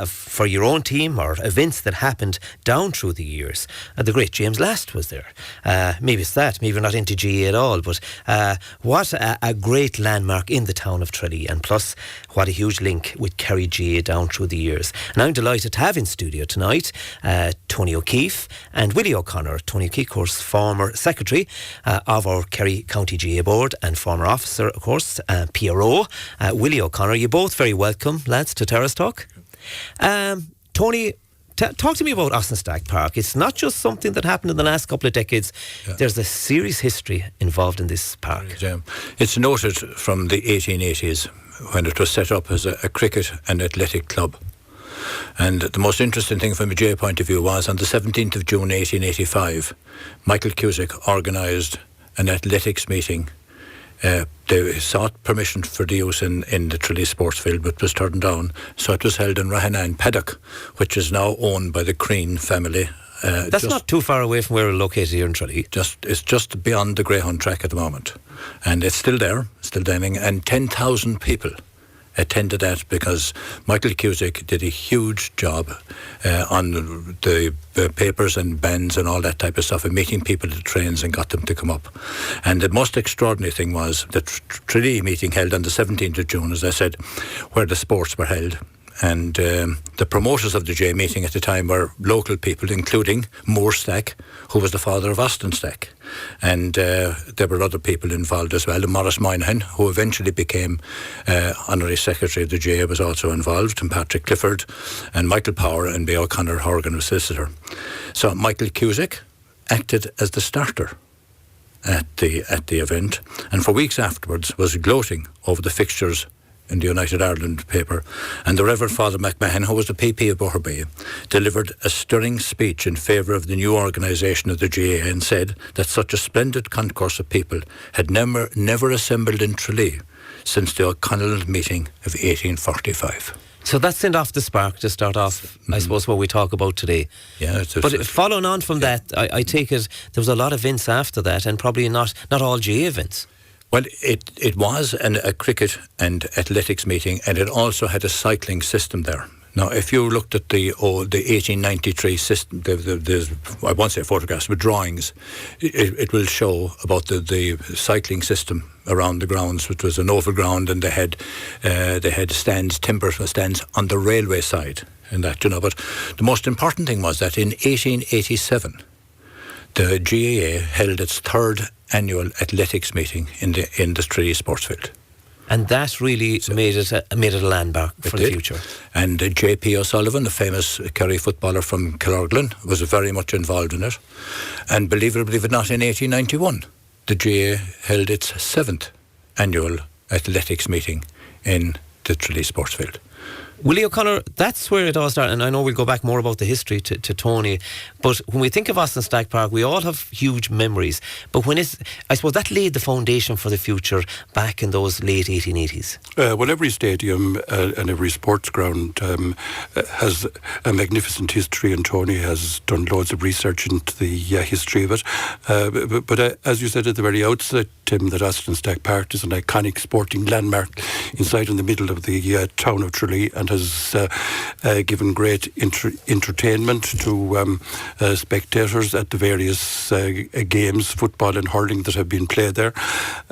for your own team or events that happened down through the years. The great James Last was there. Maybe it's that, maybe you're not into GAA at all. But what a great landmark in the town of Tralee, and plus what a huge link with Kerry GAA down through the years. And I'm delighted to have in studio tonight Tony O'Keeffe and Willie O'Connor. Tony O'Keeffe, of course, former secretary of our Kerry County GAA board and former officer, of course, PRO. Willie O'Connor, you're both very welcome, lads, to Terrace Talk. Tony, talk to me about Ossenstag Park. It's not just something that happened in the last couple of decades. Yeah. There's a serious history involved in this park. It's noted from the 1880s when it was set up as a cricket and athletic club. And the most interesting thing from a GAA point of view was on the 17th of June 1885, Michael Cusick organised an athletics meeting. They sought permission for the use in the Tralee sports field, but was turned down. So it was held in Rahana Paddock, which is now owned by the Crean family. That's not too far away from where we're located here in Tralee. It's just beyond the Greyhound track at the moment. And it's still there, still dining, and 10,000 people attended that because Michael Cusick did a huge job on the papers and bands and all that type of stuff, and meeting people at the trains and got them to come up. And the most extraordinary thing was the Tralee meeting held on the 17th of June, as I said, where the sports were held. And the promoters of the GAA meeting at the time were local people, including Moore Stack, who was the father of Austin Stack. And there were other people involved as well. And Morris Moynihan, who eventually became honorary secretary of the GAA, was also involved, and Patrick Clifford, and Michael Power, and B. O'Connor Horgan was solicitor. So Michael Cusick acted as the starter at the event, and for weeks afterwards was gloating over the fixtures in the United Ireland paper. And the Reverend Father McMahon, who was the PP of Boherbee, delivered a stirring speech in favour of the new organisation of the GAA and said that such a splendid concourse of people had never assembled in Tralee since the O'Connell meeting of 1845. So that sent off the spark to start off, I suppose, what we talk about today. Yeah, but following on from that, I take it there was a lot of events after that, and probably not all GAA events. Well, it was a cricket and athletics meeting, and it also had a cycling system there. Now, if you looked at the 1893 system, I won't say photographs, but drawings, it will show about the cycling system around the grounds, which was an oval ground, and they had stands, timber stands on the railway side, and that, you know. But the most important thing was that in 1887, the GAA held its third annual athletics meeting in the Tralee sports field. And that really made it a landmark for the future. And J.P. O'Sullivan, the famous Kerry footballer from Killorglin, was very much involved in it. And believe it or believe it not, in 1891, the GAA held its 7th annual athletics meeting in the Tralee sports field. Willie O'Connor, that's where it all started, and I know we'll go back more about the history to Tony, but when we think of Ossenstag Park, we all have huge memories, but I suppose that laid the foundation for the future back in those late 1880s. Well, every stadium and every sports ground has a magnificent history, and Tony has done loads of research into the history of it. But as you said at the very outset, Tim, that Ossenstag Park is an iconic sporting landmark inside in the middle of the town of Tralee, and has given great entertainment to spectators at the various games, football and hurling, that have been played there.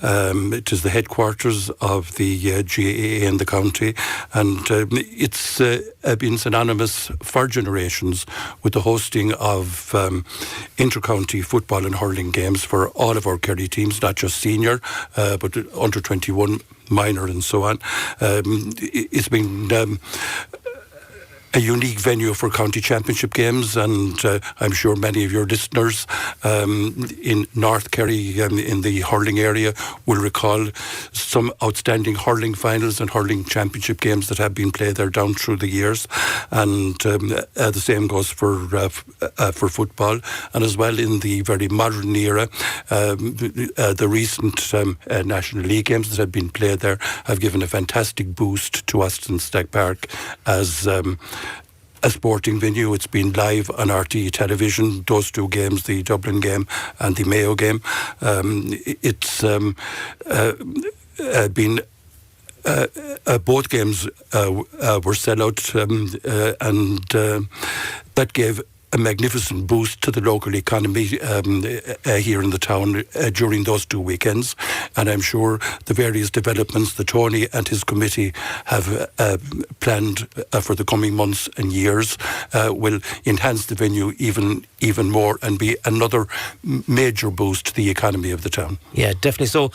It is the headquarters of the GAA in the county, and it's been synonymous for generations with the hosting of inter-county football and hurling games for all of our Kerry teams, not just senior, but under 21, minor and so on. It's been a unique venue for county championship games, and I'm sure many of your listeners in North Kerry in the hurling area will recall some outstanding hurling finals and hurling championship games that have been played there down through the years, and the same goes for football. And as well, in the very modern era, the recent National League games that have been played there have given a fantastic boost to Ossenstag Park as a sporting venue. It's been live on RTE television, those two games, the Dublin game and the Mayo game. It's been both games were sellout, and that gave a magnificent boost to the local economy here in the town during those 2 weekends. And I'm sure the various developments that Tony and his committee have planned for the coming months and years will enhance the venue even more and be another major boost to the economy of the town. Yeah, definitely so.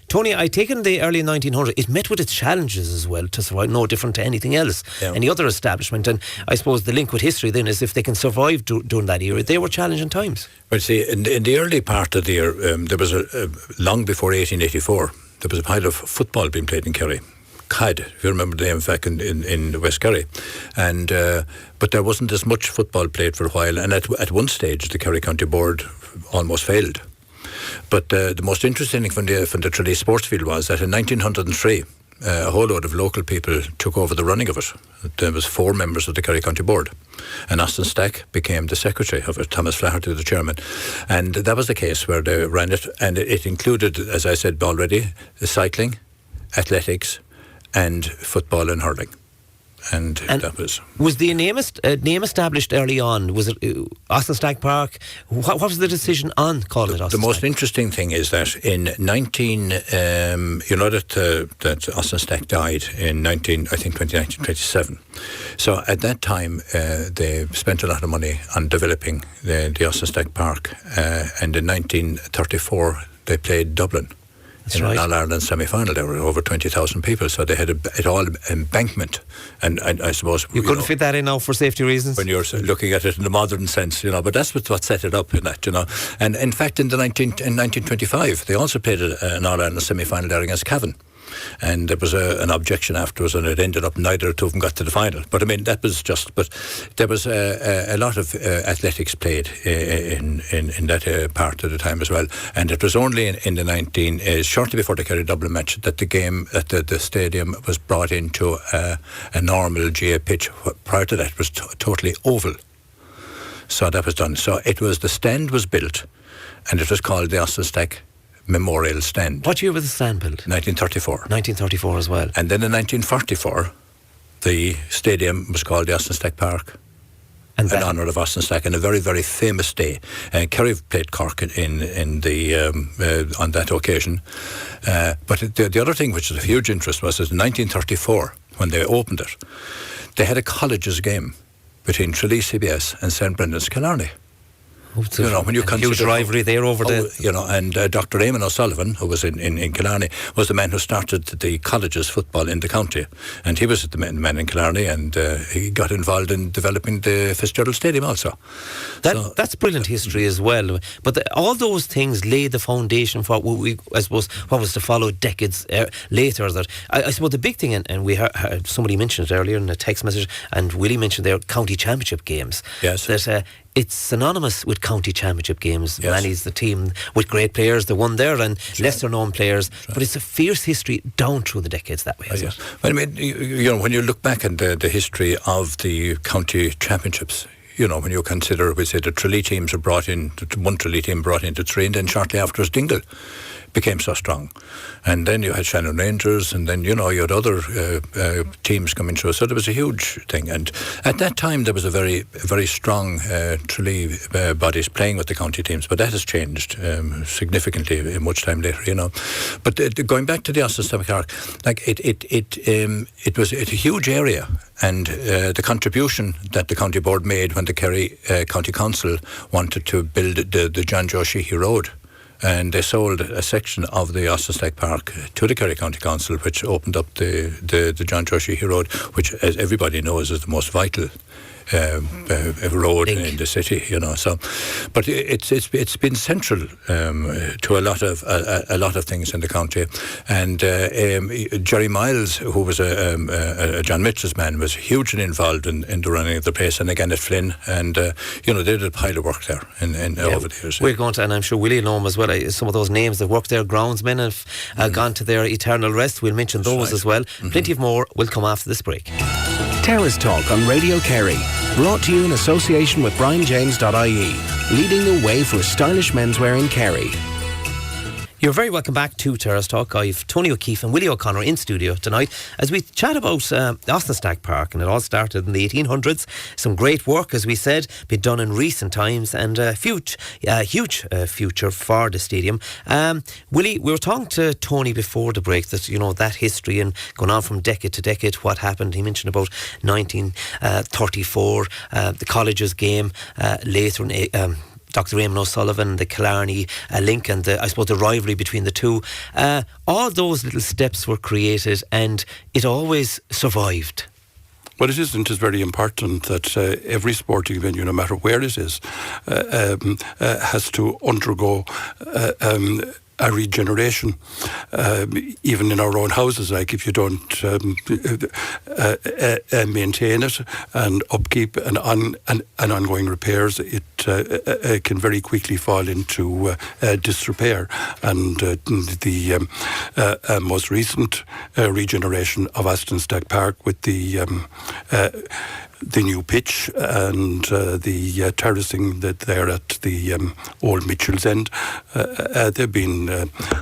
Tony, I take in the early 1900s, it met with its challenges as well to survive, no different to anything else, any other establishment. And I suppose the link with history then is if they can survive during that era, they were challenging times. Well, see, in the early part of the year, there was long before 1884, there was a pile of football being played in Kerry. CAD, if you remember the name, back in West Kerry. And but there wasn't as much football played for a while. And at one stage, the Kerry County Board almost failed. But the most interesting thing from the Tralee sports field was that in 1903, a whole load of local people took over the running of it. There was 4 members of the Kerry County Board, and Austin Stack became the secretary of it, Thomas Flaherty the chairman. And that was the case where they ran it, and it included, as I said already, cycling, athletics, and football and hurling. And that was the name established early on? Was it Austin Stack Park? What was the decision on calling it Austin The most Stack? interesting thing is that in you know that Austin Stack died in 1927. So at that time they spent a lot of money on developing the Austin Stack Park, and in 1934 they played Dublin. That's in right. an All-Ireland semi-final. There were over 20,000 people, so they had it all embankment. And I suppose... You couldn't fit that in now for safety reasons? When you're looking at it in the modern sense, but that's what set it up in that, And in fact, in 1925, they also played an All-Ireland semi-final there against Cavan. And there was an objection afterwards, and it ended up neither two of them got to the final. But I mean, that was just. But there was a lot of athletics played in that part of the time as well. And it was only in the shortly before the Kerry Dublin match that the game at the stadium was brought into a normal GAA pitch. Prior to that, it was totally oval. So that was done. So the stand was built, and it was called the Austin Stack Memorial Stand. What year was the stand built? 1934. 1934 as well. And then in 1944, the stadium was called the Austin Stack Park, in honour of Austin Stack, and a very, very famous day. Kerry played Cork on that occasion. But the other thing which was of huge interest was that in 1934, when they opened it, they had a colleges game between Tralee CBS and St Brendan's Killarney. When you consider huge rivalry there over and Dr. Eamon O'Sullivan, who was in Killarney, was the man who started the colleges football in the county, and he was the man in Killarney, and he got involved in developing the Fitzgerald Stadium also. That's brilliant history as well. But all those things laid the foundation for what was to follow decades later. That I suppose the big thing, and we heard somebody mentioned it earlier in a text message, and Willie mentioned their county championship games. Yes. That it's synonymous with county championship games. Yes. Manny's the team with great players that won there, and lesser known players. But it's a fierce history down through the decades that way. Yes. Well, I mean, when you look back at the history of the county championships, when you consider, we say the Tralee teams are brought in, one Tralee team brought into Tralee, and then shortly afterwards Dingle became so strong. And then you had Shannon Rangers, and then, you had other teams coming through. So there was a huge thing. And at that time, there was a very, very strong Tralee bodies playing with the county teams. But that has changed significantly much time later, But going back to the Austin Stack Park, it was a huge area. And the contribution that the county board made when the Kerry County Council wanted to build the John Joe Sheehy Road, and they sold a section of the Austin Stack Park to the Kerry County Council, which opened up the John Joe Sheehy Road, which, as everybody knows, is the most vital road in the city, So, but it's been central to a lot of things in the county. And Jerry Miles, who was a John Mitchell's man, was hugely involved in the running of the place, and again at Flynn, and they did a pile of work there over the years. We're going to, and I'm sure Willie know them as well. Some of those names that worked there, groundsmen, have gone to their eternal rest. We'll mention those as well. Plenty of more will come after this break. Terrace Talk on Radio Kerry. Brought to you in association with BrianJames.ie, leading the way for stylish menswear in Kerry. You're very welcome back to Terrace Talk. I've Tony O'Keeffe and Willie O'Connor in studio tonight as we chat about Austin Stack Park, and it all started in the 1800s. Some great work, as we said, been done in recent times, and huge future for the stadium. Willie, we were talking to Tony before the break that, you know, that history and going on from decade to decade, what happened. He mentioned about 1934, the college's game, later in Dr. Raymond O'Sullivan, the Killarney link, and I suppose the rivalry between the two. All those little steps were created, and it always survived. Well, it is, and it is very important that every sporting venue, no matter where it is, has to undergo a regeneration, even in our own houses. Like, if you don't maintain it and upkeep and ongoing repairs, it can very quickly fall into disrepair. And the most recent regeneration of Austin Stack Park with the new pitch and the terracing that there at the old Mitchell's End, they've been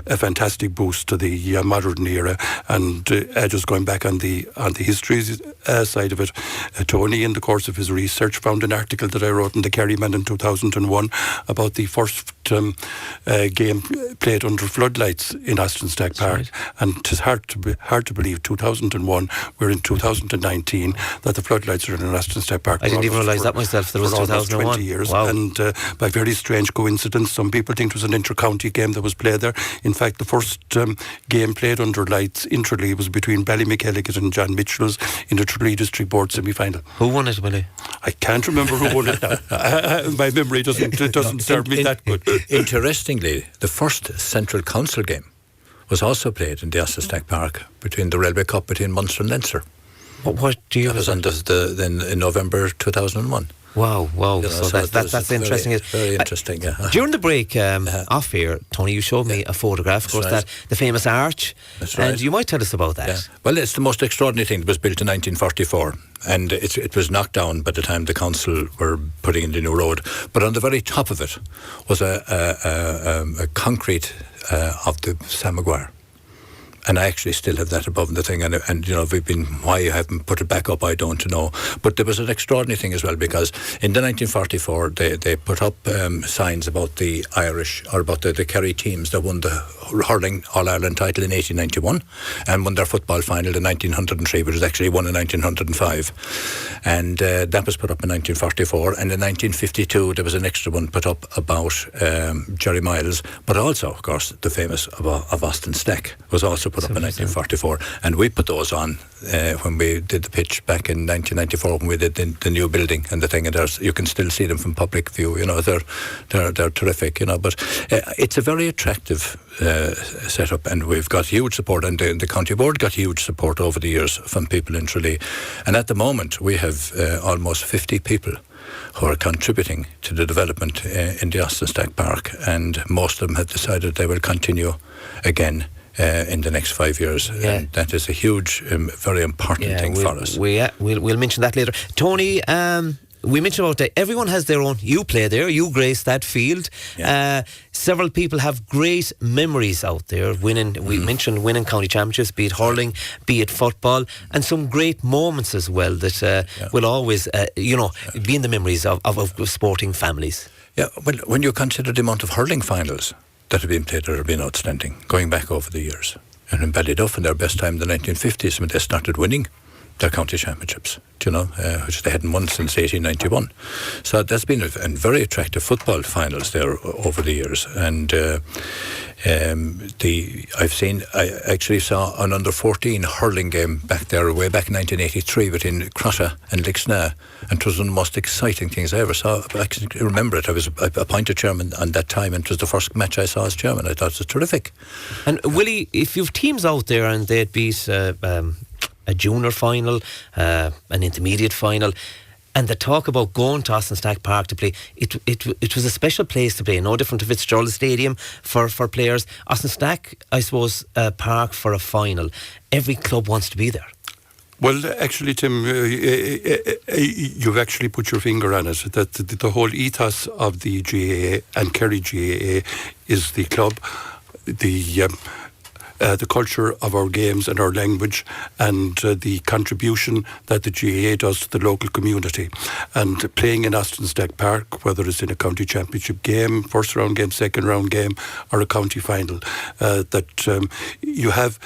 a fantastic boost to the modern era. And just going back on the history side of it, Tony, in the course of his research, found an article that I wrote in the Kerryman in 2001 about the first game played under floodlights in Austin Stack Park. Right. And it's hard to believe 2001, we're in 2019, that the floodlights are in Austin Stack Park. I didn't even realise that myself. There was 2001. 20 years. Wow. And by very strange coincidence, some people think it was an inter-county game that was played there. In fact, the first game played under lights in Tralee was between Ballymackelligot and John Mitchell's in the Tralee District Board semi-final. Who won it, Willie? I can't remember who won it now. My memory doesn't serve me that good. Interestingly, the first Central Council game was also played in the Austin Stack Park between the Railway Cup between Munster and Leinster. What do you? That was in November 2001. Wow. You know, so that's interesting. Very interesting, yeah. During the break, off here, Tony, you showed me a photograph, of course, right. the famous arch. That's right. And you might tell us about that. Yeah. Well, it's the most extraordinary thing that was built in 1944. And it was knocked down by the time the council were putting in the new road. But on the very top of it was a concrete of the Sam Maguire. And I actually still have that above the thing, and you know, why you haven't put it back up, I don't know. But there was an extraordinary thing as well, because in the 1944 they put up signs about the Irish, or about the Kerry teams that won the hurling All-Ireland title in 1891 and won their football final in 1903, which was actually won in 1905. And that was put up in 1944. And in 1952 there was an extra one put up about Jerry Miles, but also, of course, the famous of Austin Stack was also put up in 1944, and we put those on when we did the pitch back in 1994 when we did the new building and the thing. And you can still see them from public view. You know, they're terrific. You know, but it's a very attractive setup, and we've got huge support, and the county board got huge support over the years from people in Tralee. And at the moment we have almost 50 people who are contributing to the development in the Austin Stack Park, and most of them have decided they will continue again in the next 5 years. Yeah. And that is a huge, very important thing for us. We'll mention that later. Tony, we mentioned about that everyone has their own. You play there, you grace that field. Yeah. Several people have great memories out there. We mentioned winning county championships, be it hurling, be it football, and some great moments as well that will always, be in the memories of sporting families. Yeah, well, when you consider the amount of hurling finals that have been played, that have been outstanding, going back over the years. And in Ballyduff, in their best time in the 1950s, when they started winning their county championships, which they hadn't won since 1891. So that's been a very attractive football finals there over the years. And I actually saw an under-14 hurling game back there way back in 1983 between Crotta and Lixnaw, and it was one of the most exciting things I ever saw. I can remember it. I was appointed chairman on that time, and it was the first match I saw as chairman. I thought it was terrific. And Willie, if you've teams out there and they'd beat a junior final, an intermediate final, and the talk about going to Austin Stack Park to play, it was a special place to play, no different to Fitzgerald Stadium for players. Austin Stack, I suppose, Park for a final. Every club wants to be there. Well, actually, Tim, you've actually put your finger on it, that the whole ethos of the GAA and Kerry GAA is the club, the culture of our games and our language, and the contribution that the GAA does to the local community. And playing in Austin Stack Park, whether it's in a county championship game, first round game, second round game, or a county final, that you have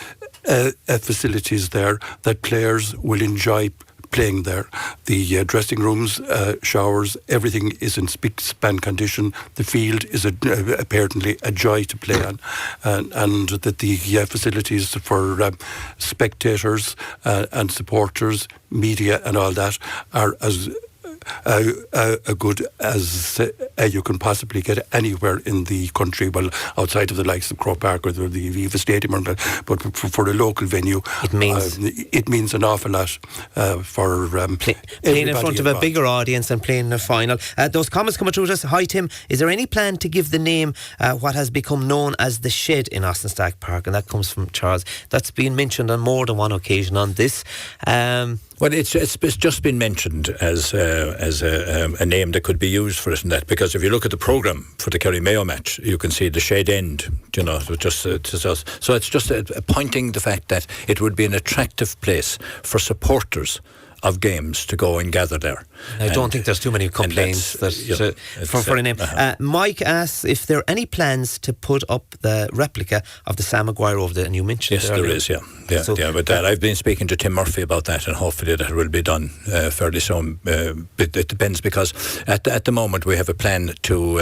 facilities there that players will enjoy playing there. The dressing rooms, showers, everything is in spick-span condition. The field is apparently a joy to play on, and that the facilities for spectators and supporters, media and all that are as good as you can possibly get anywhere in the country. Well, outside of the likes of Croke Park or the Aviva Stadium, but for a local venue, it means an awful lot for playing in front of a bigger audience and playing in a final. Those comments coming through to us. Hi Tim, is there any plan to give the name what has become known as the Shed in Austin Stack Park? And that comes from Charles. That's been mentioned on more than one occasion on this. Well, it's just been mentioned as a name that could be used for it and that, because if you look at the programme for the Kerry Mayo match, you can see the Shed End, so it's just pointing the fact that it would be an attractive place for supporters of games to go and gather there. I don't think there's too many complaints for a name. Mike asks if there are any plans to put up the replica of the Sam Maguire over there, and you mentioned yes, there is, but I've been speaking to Tim Murphy about that, and hopefully that will be done fairly soon. It depends, because at the moment we have a plan to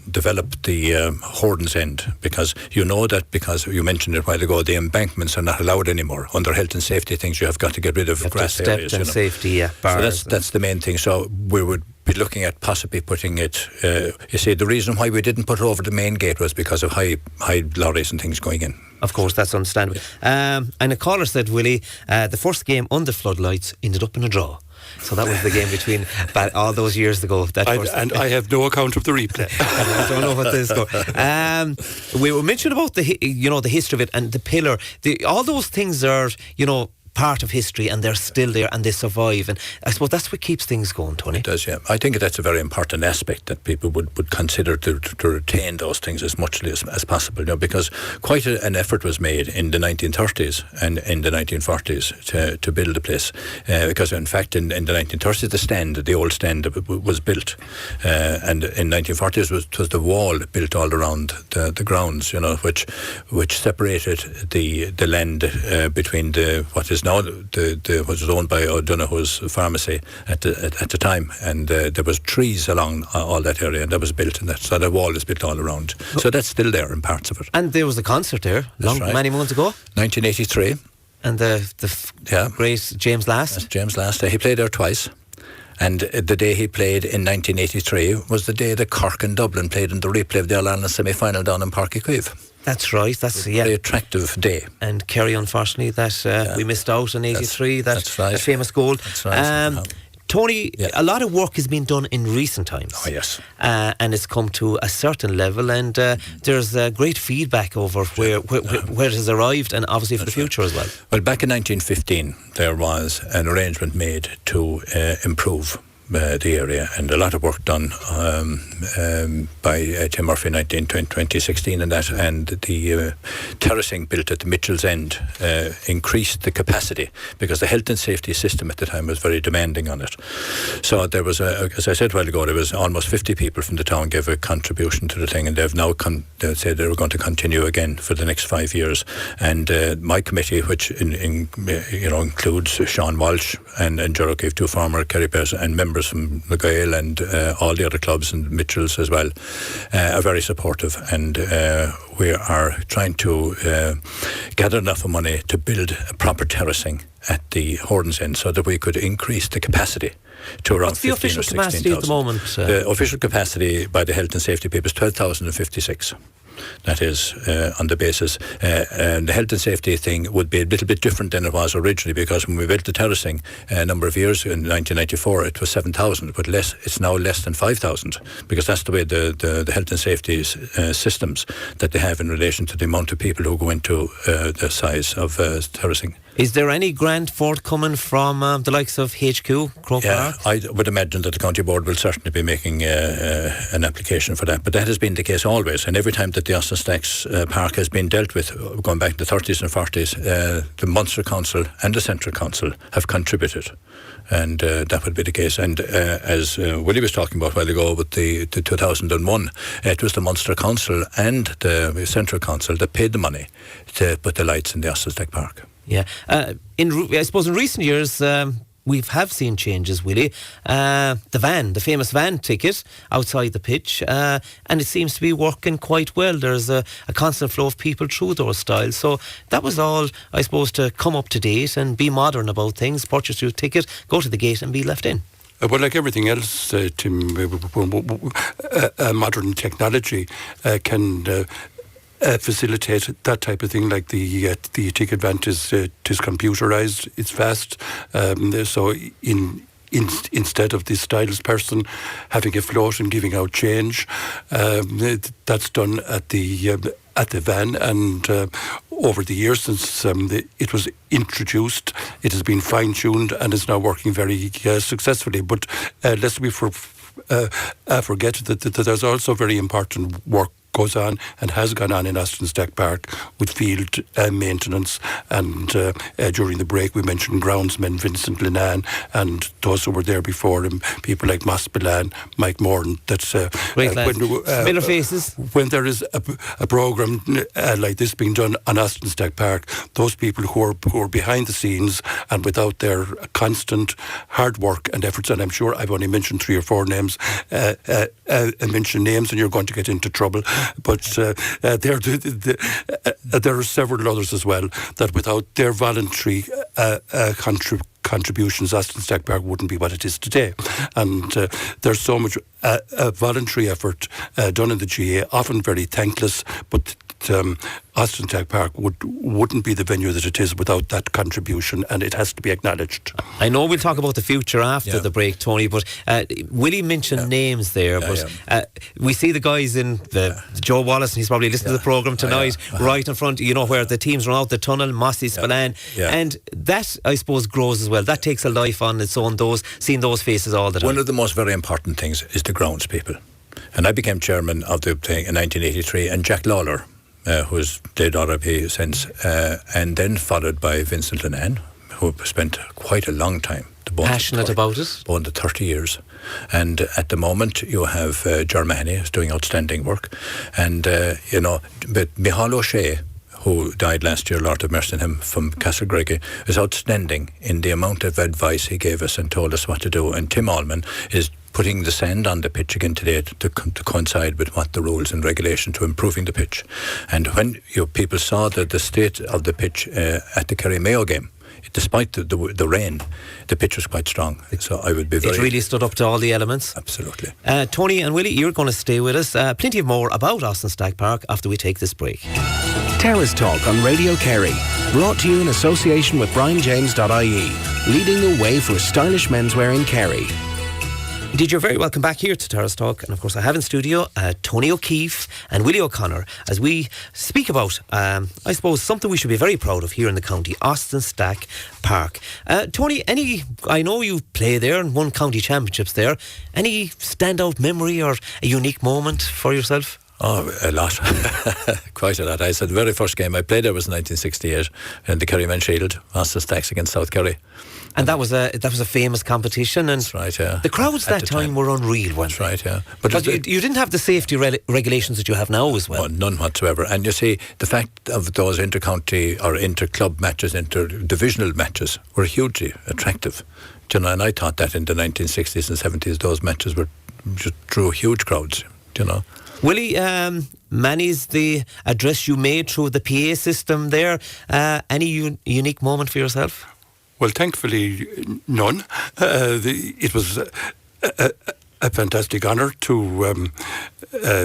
develop the Hordens End, because because you mentioned it a while ago, the embankments are not allowed anymore. Under health and safety things, you have got to get rid of grass areas. Safety, bars. So that's the main thing. So we would be looking at possibly putting it. You see, the reason why we didn't put it over the main gate was because of high lorries and things going in. Of course, that's understandable. And a caller said, Willie, the first game under floodlights ended up in a draw. So that was the game between all those years ago. I have no account of the replay. I don't know what this is. We were mentioning about the history of it and the pillar. All those things are part of history, and they're still there and they survive, and I suppose that's what keeps things going, Tony. It does, yeah. I think that's a very important aspect that people would consider to retain those things as much as possible, because quite an effort was made in the 1930s and in the 1940s to build the place, because in fact in the 1930s the old stand was built, and in 1940s was the wall built all around the grounds, which separated the land between what is now what was owned by O'Donoghue's pharmacy at the time, and there was trees along all that area, and that was built in that. So the wall is built all around. So that's still there in parts of it. And there was a concert there many months ago. 1983. And the great James Last. That's James Last. He played there twice. And the day he played in 1983 was the day that Cork and Dublin played in the replay of the All-Ireland semi-final down in Páirc Uí Chaoimh. That's right. That's a very attractive day. And Kerry, unfortunately, we missed out in 83. That's right. That famous goal. That's right. Tony, a lot of work has been done in recent times. Oh, yes. And it's come to a certain level, and there's great feedback over where it has arrived, and obviously for the future as well. Well, back in 1915, there was an arrangement made to improve the area, and a lot of work done by Tim Murphy in 2016 and that, and the terracing built at the Mitchell's End increased the capacity, because the health and safety system at the time was very demanding on it. So there was, as I said a while ago, there was almost 50 people from the town gave a contribution to the thing, and they've now they said they were going to continue again for the next 5 years. And my committee, which includes Sean Walsh and Ger O'Keeffe, two former Kerry players, and members from the GAA and all the other clubs and Mitchell's as well, are very supportive, and we are trying to gather enough money to build a proper terracing at the Hordens End so that we could increase the capacity to around 15 or 16,000. What's the official capacity at the moment? The official capacity by the health and safety people is 12,056. That is on the basis. And the health and safety thing would be a little bit different than it was originally, because when we built the terracing a number of years in 1994, it was 7,000, but it's now less than 5,000, because that's the way the health and safety systems that they have in relation to the amount of people who go into the size of terracing. Is there any grant forthcoming from the likes of HQ, Croke Park? I would imagine that the County Board will certainly be making an application for that, but that has been the case always, and every time that the Austin Stacks Park has been dealt with, going back to the 30s and 40s, the Munster Council and the Central Council have contributed, and that would be the case. And as Willie was talking about a while ago with the 2001, it was the Munster Council and the Central Council that paid the money to put the lights in the Austin Stack Park. Yeah. I suppose in recent years, we have seen changes, Willie. The famous van ticket outside the pitch, and it seems to be working quite well. There's a constant flow of people through those styles. So that was all, I suppose, to come up to date and be modern about things, purchase your ticket, go to the gate and be left in. Well, like everything else, Tim, modern technology can facilitate that type of thing. Like the ticket van is computerized, it's fast. So instead of the stylist person having a float and giving out change, that's done at the van. And over the years since it was introduced, it has been fine-tuned and is now working very successfully. But lest we forget that there's also very important work goes on and has gone on in Austin Stack Park with field maintenance, and during the break we mentioned groundsman Vincent Linan and those who were there before him, people like Moss Bilan, Mike Moran. That's Miller faces. When there is a programme like this being done on Austin Stack Park, those people who are behind the scenes and without their constant hard work and efforts, and I'm sure I've only mentioned 3 or 4 names, mention names and you're going to get into trouble. But there are several others as well that without their voluntary contributions, Austin Stack Park wouldn't be what it is today. And there's so much voluntary effort done in the GAA, often very thankless, but Austin Stack Park wouldn't be the venue that it is without that contribution, and it has to be acknowledged. I know we'll talk about the future after the break, Tony, but Willie mentioned names there, but we see the guys in Joe Wallace, and he's probably listening to the programme tonight, right in front, where the teams run out the tunnel, Mossy, Spillane, and that, I suppose, grows as well. That takes a life on its own, seeing those faces all the time. One of the most very important things is the grounds people. And I became chairman of the thing in 1983, and Jack Lawler, who's dead RIP since, and then followed by Vincent Linan, who spent quite a long time. Passionate about it? More than 30 years. And at the moment you have Germany who's doing outstanding work. And, but Micheál O'Shea, who died last year, Lord have mercy on him, from Castlegreggy, is outstanding in the amount of advice he gave us and told us what to do. And Tim Allman is putting the sand on the pitch again today to coincide with what the rules and regulation to improving the pitch. And when people saw the state of the pitch at the Kerry Mayo game, despite the rain, the pitch was quite strong. So I would be very... It really stood up to all the elements. Absolutely. Tony and Willie, you're going to stay with us. Plenty of more about Austin Stack Park after we take this break. Terrace Talk on Radio Kerry. Brought to you in association with BrianJames.ie. Leading the way for stylish menswear in Kerry. Indeed, you're very welcome back here to Terrace Talk. And of course, I have in studio Tony O'Keeffe and Willie O'Connor as we speak about, I suppose, something we should be very proud of here in the county, Austin Stack Park. Tony, I know you play there and won county championships there. Any standout memory or a unique moment for yourself? Oh, a lot. Quite a lot. I said the very first game I played there was in 1968 in the Kerryman Shield, Austin Stacks against South Kerry. And that was a famous competition. And that's right, yeah. The crowds that time were unreal, weren't they? That's right, yeah. But you didn't have the safety regulations that you have now as well. Oh, none whatsoever. And you see, the fact of those inter-county or inter-club matches, inter-divisional matches were hugely attractive. And I thought that in the 1960s and 70s, those matches just drew huge crowds, Willie, many's the address you made through the PA system there. Any unique moment for yourself? Well, thankfully, none. It was a fantastic honour to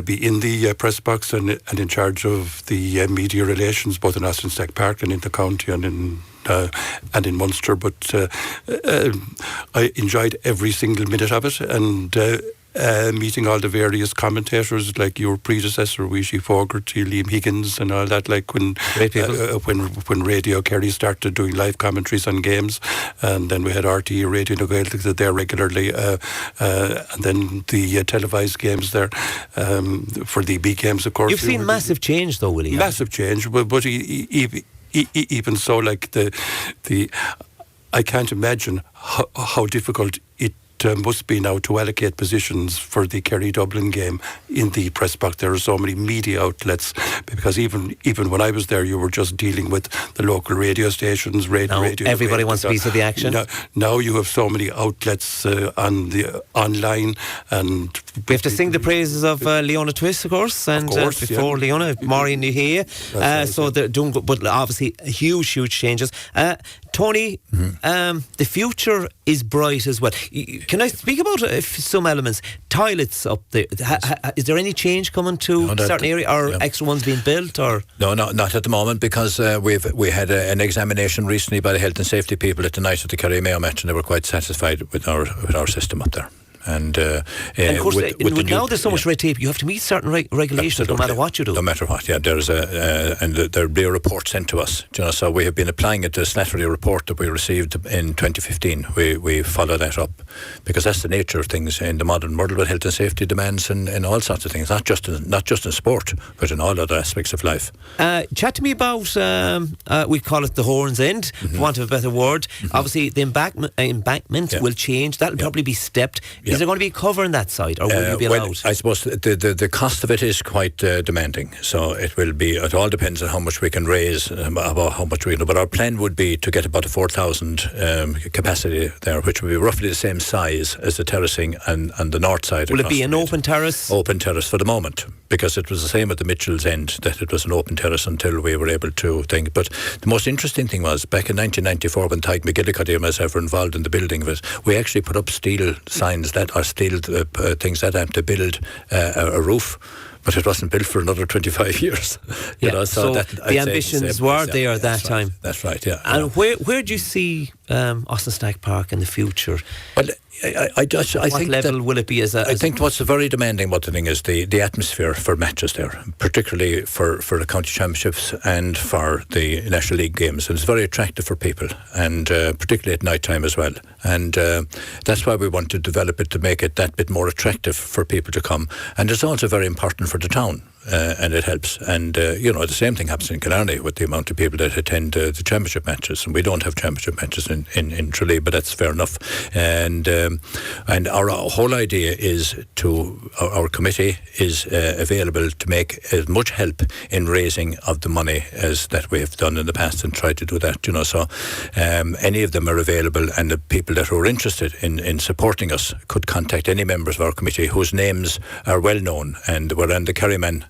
be in the press box and in charge of the media relations, both in Austin Stack Park and in the county and in Munster. But I enjoyed every single minute of it, and meeting all the various commentators like your predecessor, Wishy Fogarty, Liam Higgins, and all that. Like when Radio Kerry started doing live commentaries on games, and then we had RTE Radio na Gaeltacht there regularly, and then the televised games there for the big games, of course. You've seen massive change, though, Willie. Massive change, but even so, like the I can't imagine how difficult it must be now to allocate positions for the Kerry-Dublin game in the press box. There are so many media outlets, because even when I was there, you were just dealing with the local radio stations, radio. Everybody wants a piece of the action. Now you have so many outlets on the online, and we have to sing the praises of Leona Twist, of course, and before Leona, Maureen Nihea. So they're doing good, but obviously huge changes. Tony, the future is bright as well. Can I speak about some elements? Toilets up there. Is there any change coming to certain area, or extra ones being built? Or no, not at the moment, because we had an examination recently by the health and safety people at the night of the Kerry Mayo match, and they were quite satisfied with our system up there. And of course, now there's so much red tape. You have to meet certain regulations, no matter what you do. No matter what, yeah. There's there'll be a report sent to us. So we have been applying it to the Slattery report that we received in 2015. We follow that up, because that's the nature of things in the modern world, with health and safety demands and all sorts of things. Not just in sport, but in all other aspects of life. Chat to me about we call it the Horns End, for want of a better word. Obviously, the embankment will change. That'll probably be stepped. Is there going to be a cover on that side, or will you be allowed? Well, I suppose the cost of it is quite demanding. So it will be. It all depends on how much we can raise, about how much we can. But our plan would be to get about a 4,000 capacity there, which would be roughly the same size as the terracing and the north side. Will it be an open terrace? Open terrace for the moment, because it was the same at the Mitchell's end, that it was an open terrace until we were able to think. But the most interesting thing was, back in 1994, when Tadhg McGillicuddy and myself were involved in the building of it, we actually put up steel signs that are steel things that have to build a roof. But it wasn't built for another 25 years. So the ambitions were there at that time. That's right, yeah. And where do you see Austin Stack Park in the future? Well, I think level will it be I think what's very demanding about the thing is the atmosphere for matches there, particularly for the county championships and for the National League games. And it's very attractive for people, and particularly at night time as well. And that's why we want to develop it, to make it that bit more attractive for people to come. And it's also very important for the town. And it helps. And, the same thing happens in Killarney with the amount of people that attend the championship matches. And we don't have championship matches in Tralee, but that's fair enough. And our whole idea is our committee is available to make as much help in raising of the money as that we have done in the past, and try to do that, So any of them are available, and the people that are interested in supporting us could contact any members of our committee whose names are well known. And we're on the Kerryman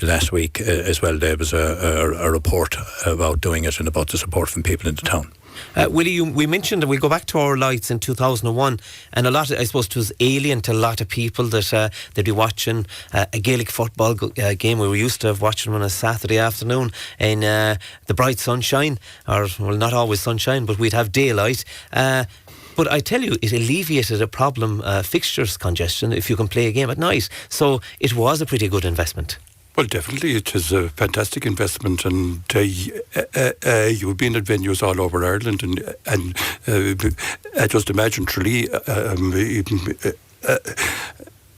last week as well. There was a report about doing it and about the support from people in the town. Willie, we mentioned that we go back to our lights in 2001, and a lot of, I suppose, it was alien to a lot of people that they'd be watching a Gaelic football game. We were used to watching on a Saturday afternoon in the bright sunshine, or well, not always sunshine, but we'd have daylight. But I tell you, it alleviated a problem, fixtures congestion, if you can play a game at night. So it was a pretty good investment. Well, definitely, it is a fantastic investment, and you've been at venues all over Ireland, and just imagine Tralee.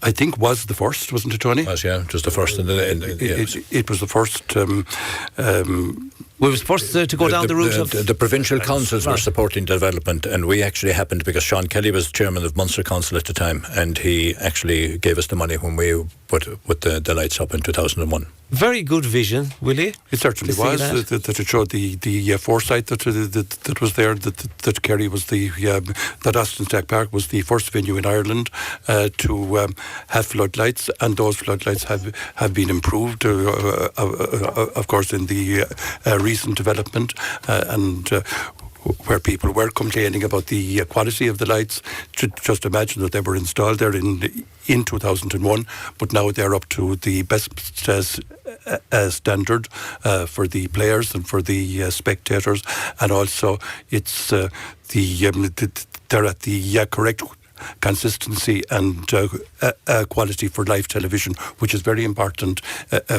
I think was the first, wasn't it, Tony? It was, yeah. It was the first. It was the first. We were supposed to go down the route of... The provincial councils were supporting development, and we actually happened, because Sean Kelly was chairman of Munster Council at the time, and he actually gave us the money when we put the lights up in 2001. Very good vision, Willie. It certainly was. That it showed the foresight that was there. That Kerry was that Austin Stack Park was the first venue in Ireland to have floodlights, and those floodlights have been improved, of course, in the recent development, and where people were complaining about the quality of the lights. Just imagine that they were installed there in 2001, but now they're up to the best standard for the players and for the spectators, and also it's they're at the correct consistency and quality for live television, which is very important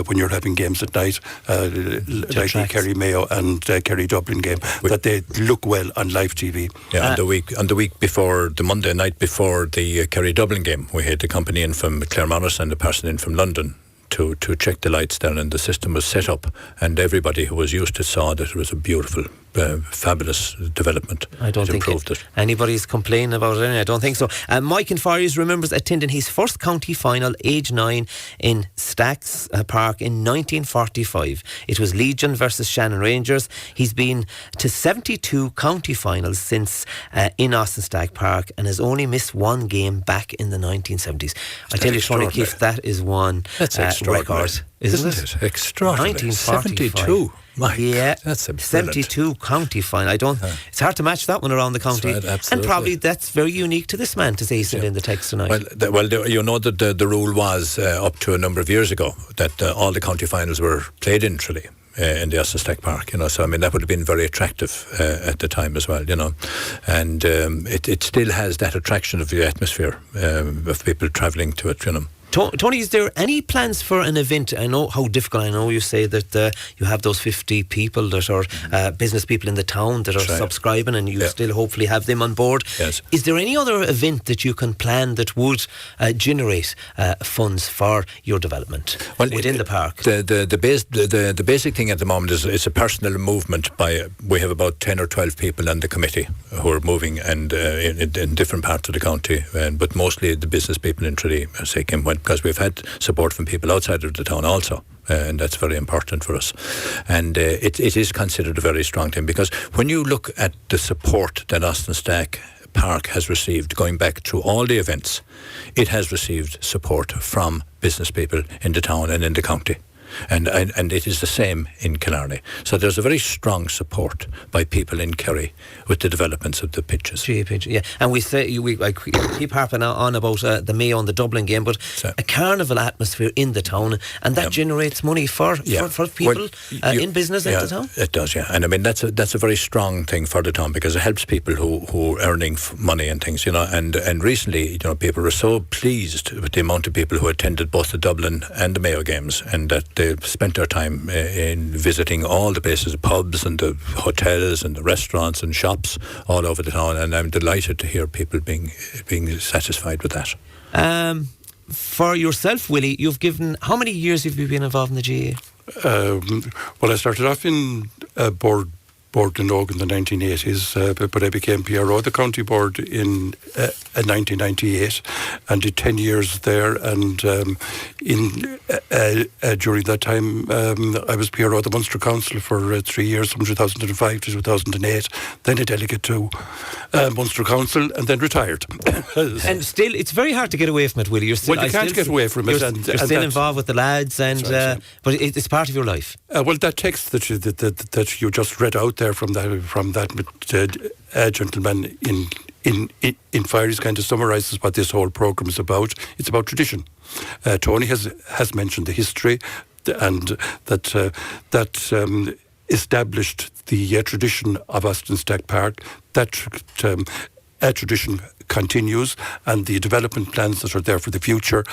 when you're having games at night, like the Kerry Mayo and Kerry Dublin game, that they look well on live TV. Yeah, on the week before, the Monday night before the Kerry Dublin game, we had the company in from Claremont and the person in from London to check the lights down, and the system was set up, and everybody who was used to saw that it was a beautiful, fabulous development. I don't think anybody's complaining about it. I don't think so. Mike in Forres remembers attending his first county final, age 9, in Stacks Park in 1945. It was Legion versus Shannon Rangers. He's been to 72 county finals since in Austin Stack Park, and has only missed one game back in the 1970s. I tell you, Tony O'Keeffe, that is one record, isn't it? Extraordinary. 1972. Yeah, that's a 72 county final. It's hard to match that one around the county. Right, and probably that's very unique to this man to say he's in the text tonight. You know that the rule was up to a number of years ago that all the county finals were played in Tralee. In the Austin Stack Park, so I mean that would have been very attractive at the time as well, and it still has that attraction of the atmosphere of people travelling to it, Tony, is there any plans for an event? I know how difficult. I know you say that you have those 50 people that are business people in the town that are subscribing, and you still hopefully have them on board. Yes. Is there any other event that you can plan that would generate funds for your development within the park? The basic thing at the moment is it's a personal movement we have about 10 or 12 people on the committee who are moving and in different parts of the county, but mostly the business people in Tralee are taking because we've had support from people outside of the town also, and that's very important for us. And it is considered a very strong thing, because when you look at the support that Austin Stack Park has received going back through all the events, it has received support from business people in the town and in the county. And it is the same in Killarney. So there's a very strong support by people in Kerry with the developments of the pitches. Yeah, and we keep harping on about the Mayo and the Dublin game, but a carnival atmosphere in the town, and that generates money for people in business in the town. It does, yeah. And I mean that's a very strong thing for the town, because it helps people who are earning money and things, And recently, people were so pleased with the amount of people who attended both the Dublin and the Mayo games, and that they spent their time in visiting all the places, the pubs and the hotels and the restaurants and shops all over the town, and I'm delighted to hear people being satisfied with that. For yourself, Willie, you've given, how many years have you been involved in the GAA? Well, I started off in board in Oak in the 1980s, but I became PRO of the county board in 1998 and did 10 years there. And during that time, I was PRO of the Munster Council for 3 years, from 2005 to 2008. Then a delegate to Munster Council, and then retired. And still, it's very hard to get away from it, Willie. You can't get away from it. You're still involved with the lads, and but it's part of your life. Well, that text that you just read out there from that gentleman in Fires kind of summarises what this whole programme is about. It's about tradition. Tony has mentioned the history, and that established the tradition of Austin Stack Park. That tradition continues, and the development plans that are there for the future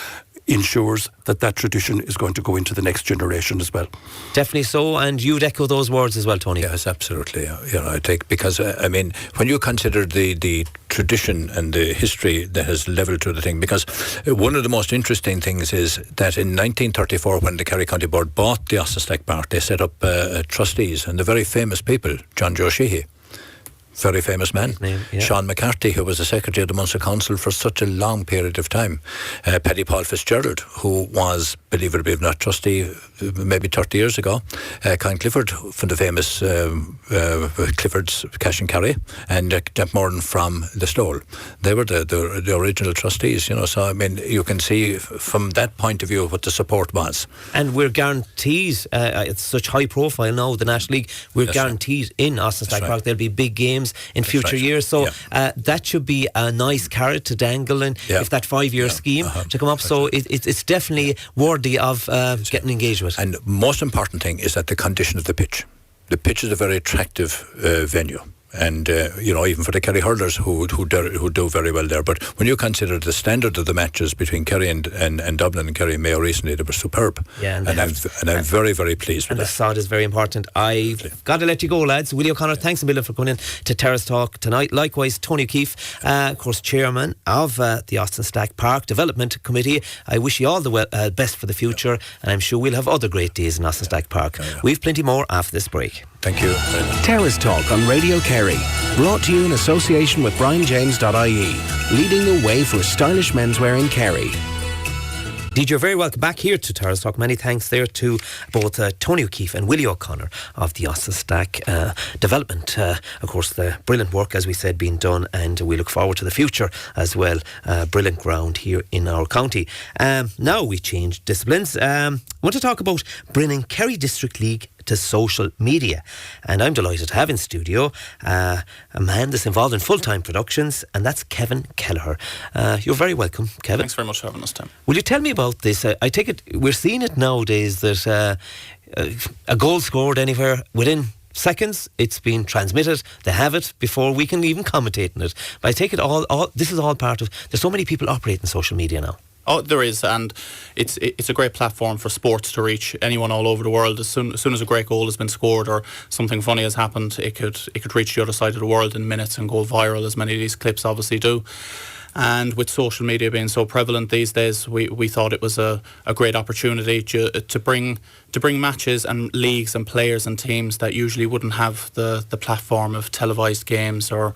ensures that tradition is going to go into the next generation as well. Definitely so, and you'd echo those words as well, Tony. Yes, absolutely. I think because I mean, when you consider the tradition and the history that has levelled through the thing, because one of the most interesting things is that in 1934, when the Kerry County Board bought the Austin Stack Park, they set up trustees, and the very famous people, John Joe Sheehy, very famous man. Sean McCarthy, who was the Secretary of the Munster Council for such a long period of time. Paddy Paul Fitzgerald, who was, believe it or not, trustee maybe 30 years ago. Con Clifford from the famous Clifford's Cash and Carry, and Jeff Moran from the Stole. They were the original trustees, so I mean, you can see from that point of view what the support was. And we're guaranteed, it's such high profile now, the National League, we're guaranteed in Austin Stack Park there'll be big games in future years, so that should be a nice carrot to dangle in if that 5-year scheme to come up. So it's definitely worthy of getting engaged with. And most important thing is that the condition of the pitch. The pitch is a very attractive venue. And even for the Kerry hurlers who do very well there. But when you consider the standard of the matches between Kerry and Dublin and Kerry Mayo recently, they were superb. Yeah, and I'm very, very pleased with that. And the sod is very important. I've got to let you go, lads. Willie O'Connor, thanks a million for coming in to Terrace Talk tonight. Likewise, Tony O'Keeffe, of course, chairman of the Austin Stack Park Development Committee. I wish you all the best for the future, and I'm sure we'll have other great days in Austin Stack Park. We've plenty more after this break. Thank you. Terrace Talk on Radio Kerry. Brought to you in association with BrianJames.ie. Leading the way for stylish menswear in Kerry. DJ, you're very welcome back here to Terrace Talk. Many thanks there to both Tony O'Keeffe and Willie O'Connor of the Austin Stack Development. Of course, the brilliant work, as we said, being done, and we look forward to the future as well. Brilliant ground here in our county. Now we change disciplines. I want to talk about bringing Kerry District League to social media, and I'm delighted to have in studio a man that's involved in full-time productions, and that's Kevin Kelleher. You're very welcome, Kevin. Thanks very much for having us, Tim. Will you tell me about this? I take it we're seeing it nowadays that a goal scored anywhere within seconds, it's been transmitted, they have it before we can even commentate on it. But I take it all this is all part of, there's so many people operating social media now. Oh, there is, and it's a great platform for sports to reach anyone all over the world. As soon as a great goal has been scored or something funny has happened, it could reach the other side of the world in minutes and go viral, as many of these clips obviously do. And with social media being so prevalent these days, we thought it was a great opportunity to bring matches and leagues and players and teams that usually wouldn't have the platform of televised games or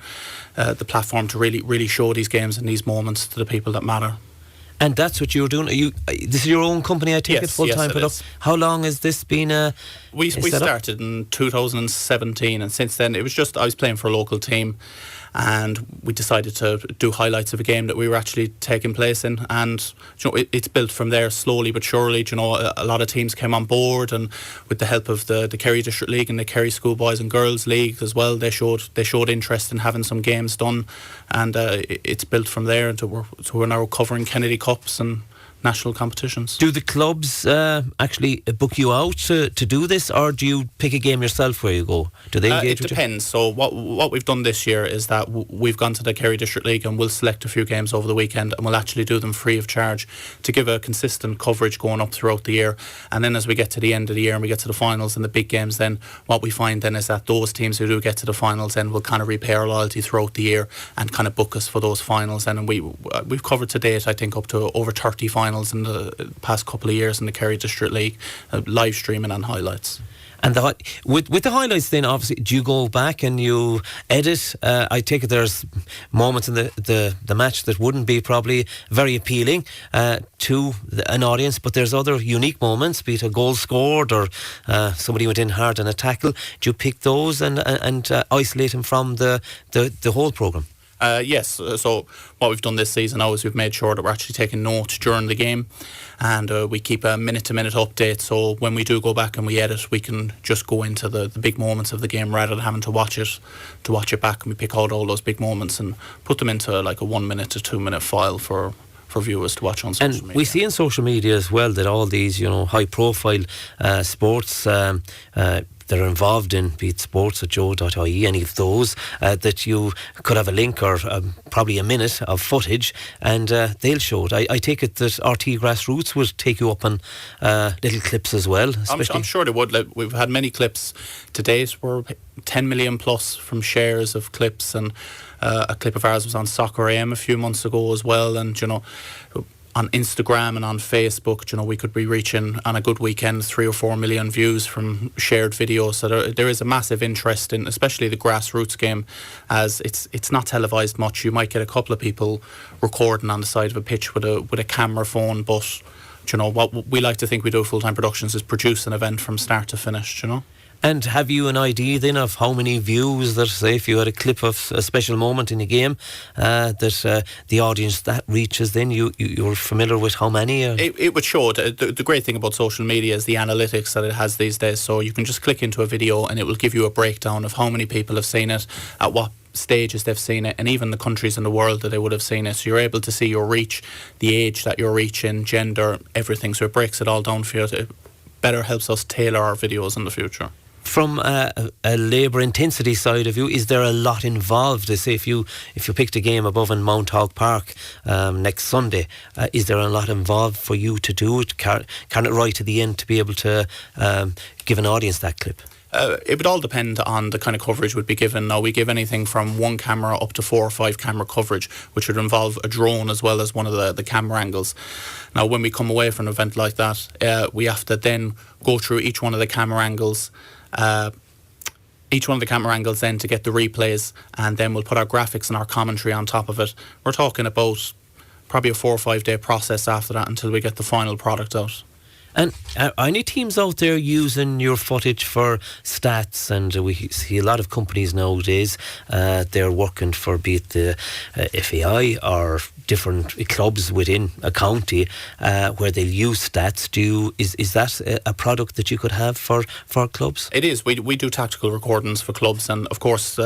the platform to really show these games and these moments to the people that matter. And that's what you're doing. This is your own company, I take it, full-time yes, production. How long has this been? We started in 2017, and since then it was just I was playing for a local team, and we decided to do highlights of a game that we were actually taking place in, and it's built from there slowly but surely. A lot of teams came on board, and with the help of the Kerry District League and the Kerry Schoolboys and Girls League as well, they showed interest in having some games done, and it's built from there. And we're now covering Kennedy Cups and national competitions. Do the clubs actually book you out to do this, or do you pick a game yourself where you go? Do they engage It depends. So what we've done this year is that we've gone to the Kerry District League and we'll select a few games over the weekend, and we'll actually do them free of charge to give a consistent coverage going up throughout the year. And then as we get to the end of the year and we get to the finals and the big games, then what we find then is that those teams who do get to the finals then will kind of repay our loyalty throughout the year and kind of book us for those finals. And we've covered to date, I think, up to over 30 finals in the past couple of years in the Kerry District League, live streaming and highlights. And with the highlights then, obviously, do you go back and you edit? I take it there's moments in the match that wouldn't be probably very appealing to an audience, but there's other unique moments, be it a goal scored or somebody went in hard in a tackle. Do you pick those and isolate them from the whole programme? Yes, so what we've done this season now is we've made sure that we're actually taking notes during the game, and we keep a minute-to-minute update, so when we do go back and we edit, we can just go into the big moments of the game rather than having to watch it back, and we pick out all those big moments and put them into like a 1 minute to 2 minute file for viewers to watch on social media. And we see in social media as well that all these, high-profile sports that are involved in, be it sports at joe.ie, any of those, that you could have a link or probably a minute of footage, and they'll show it. I take it that RT Grassroots would take you up on little clips as well. I'm sure they would. We've had many clips to date. We're 10 million plus from shares of clips, and a clip of ours was on Soccer AM a few months ago as well, and on Instagram and on Facebook, we could be reaching on a good weekend 3 or 4 million views from shared videos. So there is a massive interest in, especially the grassroots game, as it's not televised much. You might get a couple of people recording on the side of a pitch with a camera phone, but what we like to think we do at Full-Time Productions is produce an event from start to finish. And have you an idea then of how many views that, say, if you had a clip of a special moment in a game, that the audience that reaches, then you're familiar with how many? It would show. The great thing about social media is the analytics that it has these days. So you can just click into a video and it will give you a breakdown of how many people have seen it, at what stages they've seen it, and even the countries in the world that they would have seen it. So you're able to see your reach, the age that you're reaching, gender, everything. So it breaks it all down for you. It better helps us tailor our videos in the future. from a labour intensity side of you, is there a lot involved? Say if you picked a game above in Mount Hog Park next Sunday, is there a lot involved for you to do it? Can it right to the end to be able to give an audience that clip? It would all depend on the kind of coverage we'd be given. Now, we give anything from 1 camera up to 4 or 5 camera coverage, which would involve a drone as well as one of the camera angles. Now, when we come away from an event like that, we have to then go through each one of the camera angles, then to get the replays, and then we'll put our graphics and our commentary on top of it. We're talking about probably a 4 or 5 day process after that until we get the final product out. And are any teams out there using your footage for stats? And we see a lot of companies nowadays, they're working for be it the FAI or different clubs within a county where they'll use stats. Is that a product that you could have for clubs? It is. We do tactical recordings for clubs, and of course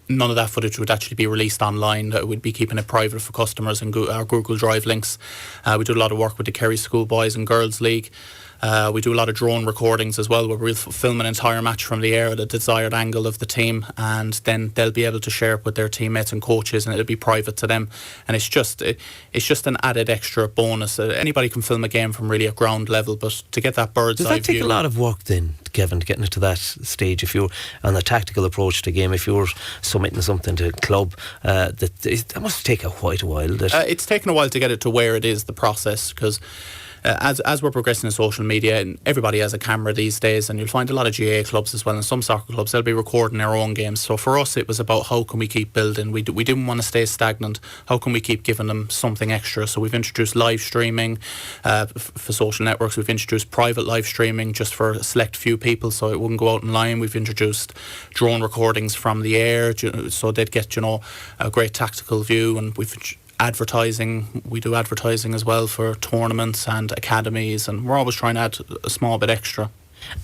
none of that footage would actually be released online. We'd be keeping it private for customers and our Google Drive links. We do a lot of work with the Kerry School Boys and Girls League. We do a lot of drone recordings as well, where we'll film an entire match from the air at a desired angle of the team, and then they'll be able to share it with their teammates and coaches, and it'll be private to them. And it's just an added extra bonus. Anybody can film a game from really a ground level, but to get that bird's eye view. Does that take a lot of work then, Kevin, getting it to that stage? If you're on a tactical approach to a game, if you're submitting something to a club, that must take quite a while. It's taken a while to get it to where it is, the process, because as we're progressing in social media, and everybody has a camera these days, and you'll find a lot of GAA clubs as well, and some soccer clubs, they'll be recording their own games. So for us, it was about how can we keep building. We didn't want to stay stagnant. How can we keep giving them something extra? So we've introduced live streaming for social networks. We've introduced private live streaming just for a select few people, so it wouldn't go out online. We've introduced drone recordings from the air, so they'd get a great tactical view, and we've advertising. We do advertising as well for tournaments and academies, and we're always trying to add a small bit extra.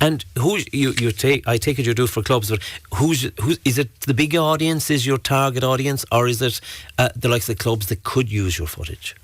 And I take it you do it for clubs, but who's is it? The big audience is your target audience, or is it the likes of the clubs that could use your footage?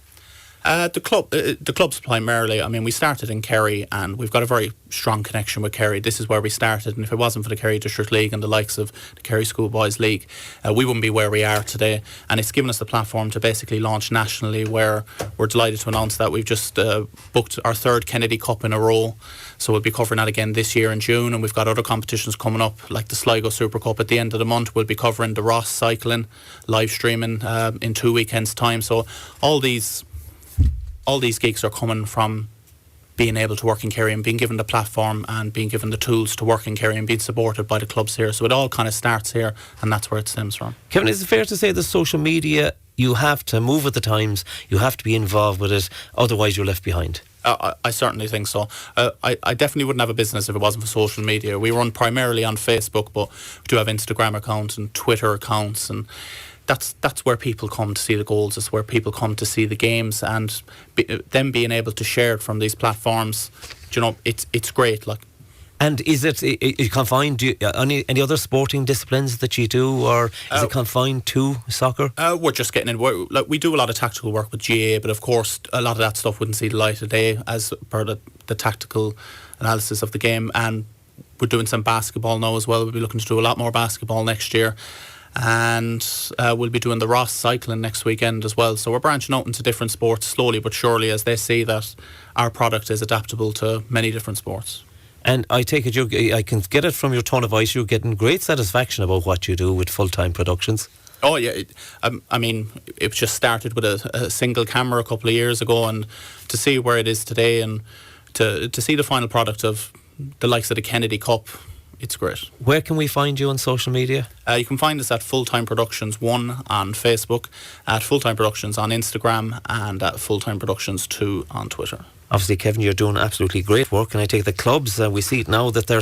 The clubs primarily. I mean, we started in Kerry, and we've got a very strong connection with Kerry. This is where we started, and if it wasn't for the Kerry District League and the likes of the Kerry Schoolboys League, we wouldn't be where we are today. And it's given us the platform to basically launch nationally, where we're delighted to announce that we've just booked our 3rd Kennedy Cup in a row. So we'll be covering that again this year in June, and we've got other competitions coming up, like the Sligo Super Cup at the end of the month. We'll be covering the Ross cycling, live streaming in 2 weekends' time. So all these gigs are coming from being able to work in Kerry and being given the platform and being given the tools to work in Kerry and being supported by the clubs here. So it all kind of starts here, and that's where it stems from. Kevin, is it fair to say that social media, you have to move with the times, you have to be involved with it, otherwise you're left behind? I certainly think so. I definitely wouldn't have a business if it wasn't for social media. We run primarily on Facebook, but we do have Instagram accounts and Twitter accounts, and that's where people come to see the goals. It's where people come to see the games, and them being able to share it from these platforms, it's great. Like, and is it confined to any other sporting disciplines that you do, or is it confined to soccer? We're just getting in. We do a lot of tactical work with GAA, but of course a lot of that stuff wouldn't see the light of day as per the tactical analysis of the game. And we're doing some basketball now as well. We'll be looking to do a lot more basketball next year. And we'll be doing the Ross cycling next weekend as well. So we're branching out into different sports slowly but surely, as they see that our product is adaptable to many different sports. And I take it I can get it from your tone of voice, you're getting great satisfaction about what you do with full-time productions. Oh yeah, I mean, it just started with a single camera a couple of years ago, and to see where it is today, and to see the final product of the likes of the Kennedy Cup, it's great. Where can we find you on social media? You can find us at Fulltime Productions 1 on Facebook, at Fulltime Productions on Instagram, and at Fulltime Productions 2 on Twitter. Obviously, Kevin, you're doing absolutely great work, and I take the clubs, we see it now that they're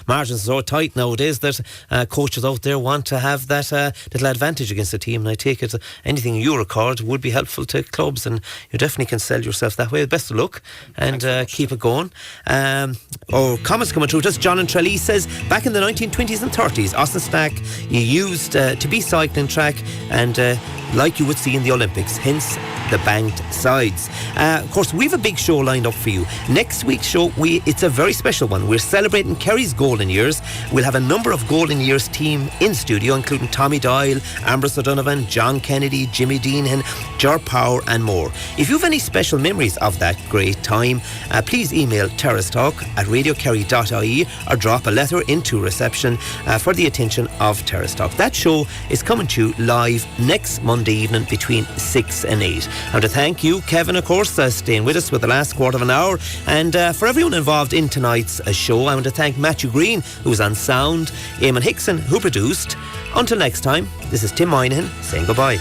margins are so tight nowadays that coaches out there want to have that little advantage against the team, and I take it anything you record would be helpful to clubs, and you definitely can sell yourself that way. Best of luck, and keep it going. Comments coming through. Just John in Tralee says, back in the 1920s and 30s, Austin Stack you used to be cycling track, and like you would see in the Olympics, hence the banked sides. Of course, we have a big show lined up for you. Next week's show, it's a very special one. We're celebrating Kerry's golden years. We'll have a number of golden years team in studio, including Tommy Doyle, Ambrose O'Donovan, John Kennedy, Jimmy Deanhan, Ger Power and more. If you have any special memories of that great time, please email terracetalk@radiokerry.ie or drop a letter into reception for the attention of Terrace Talk. That show is coming to you live next Monday evening between 6 and 8. I want to thank you, Kevin, of course, staying with us for the last quarter of an hour. And for everyone involved in tonight's show, I want to thank Matthew Green, who was on sound, Eamon Hickson, who produced. Until next time, this is Tim Moynihan saying goodbye.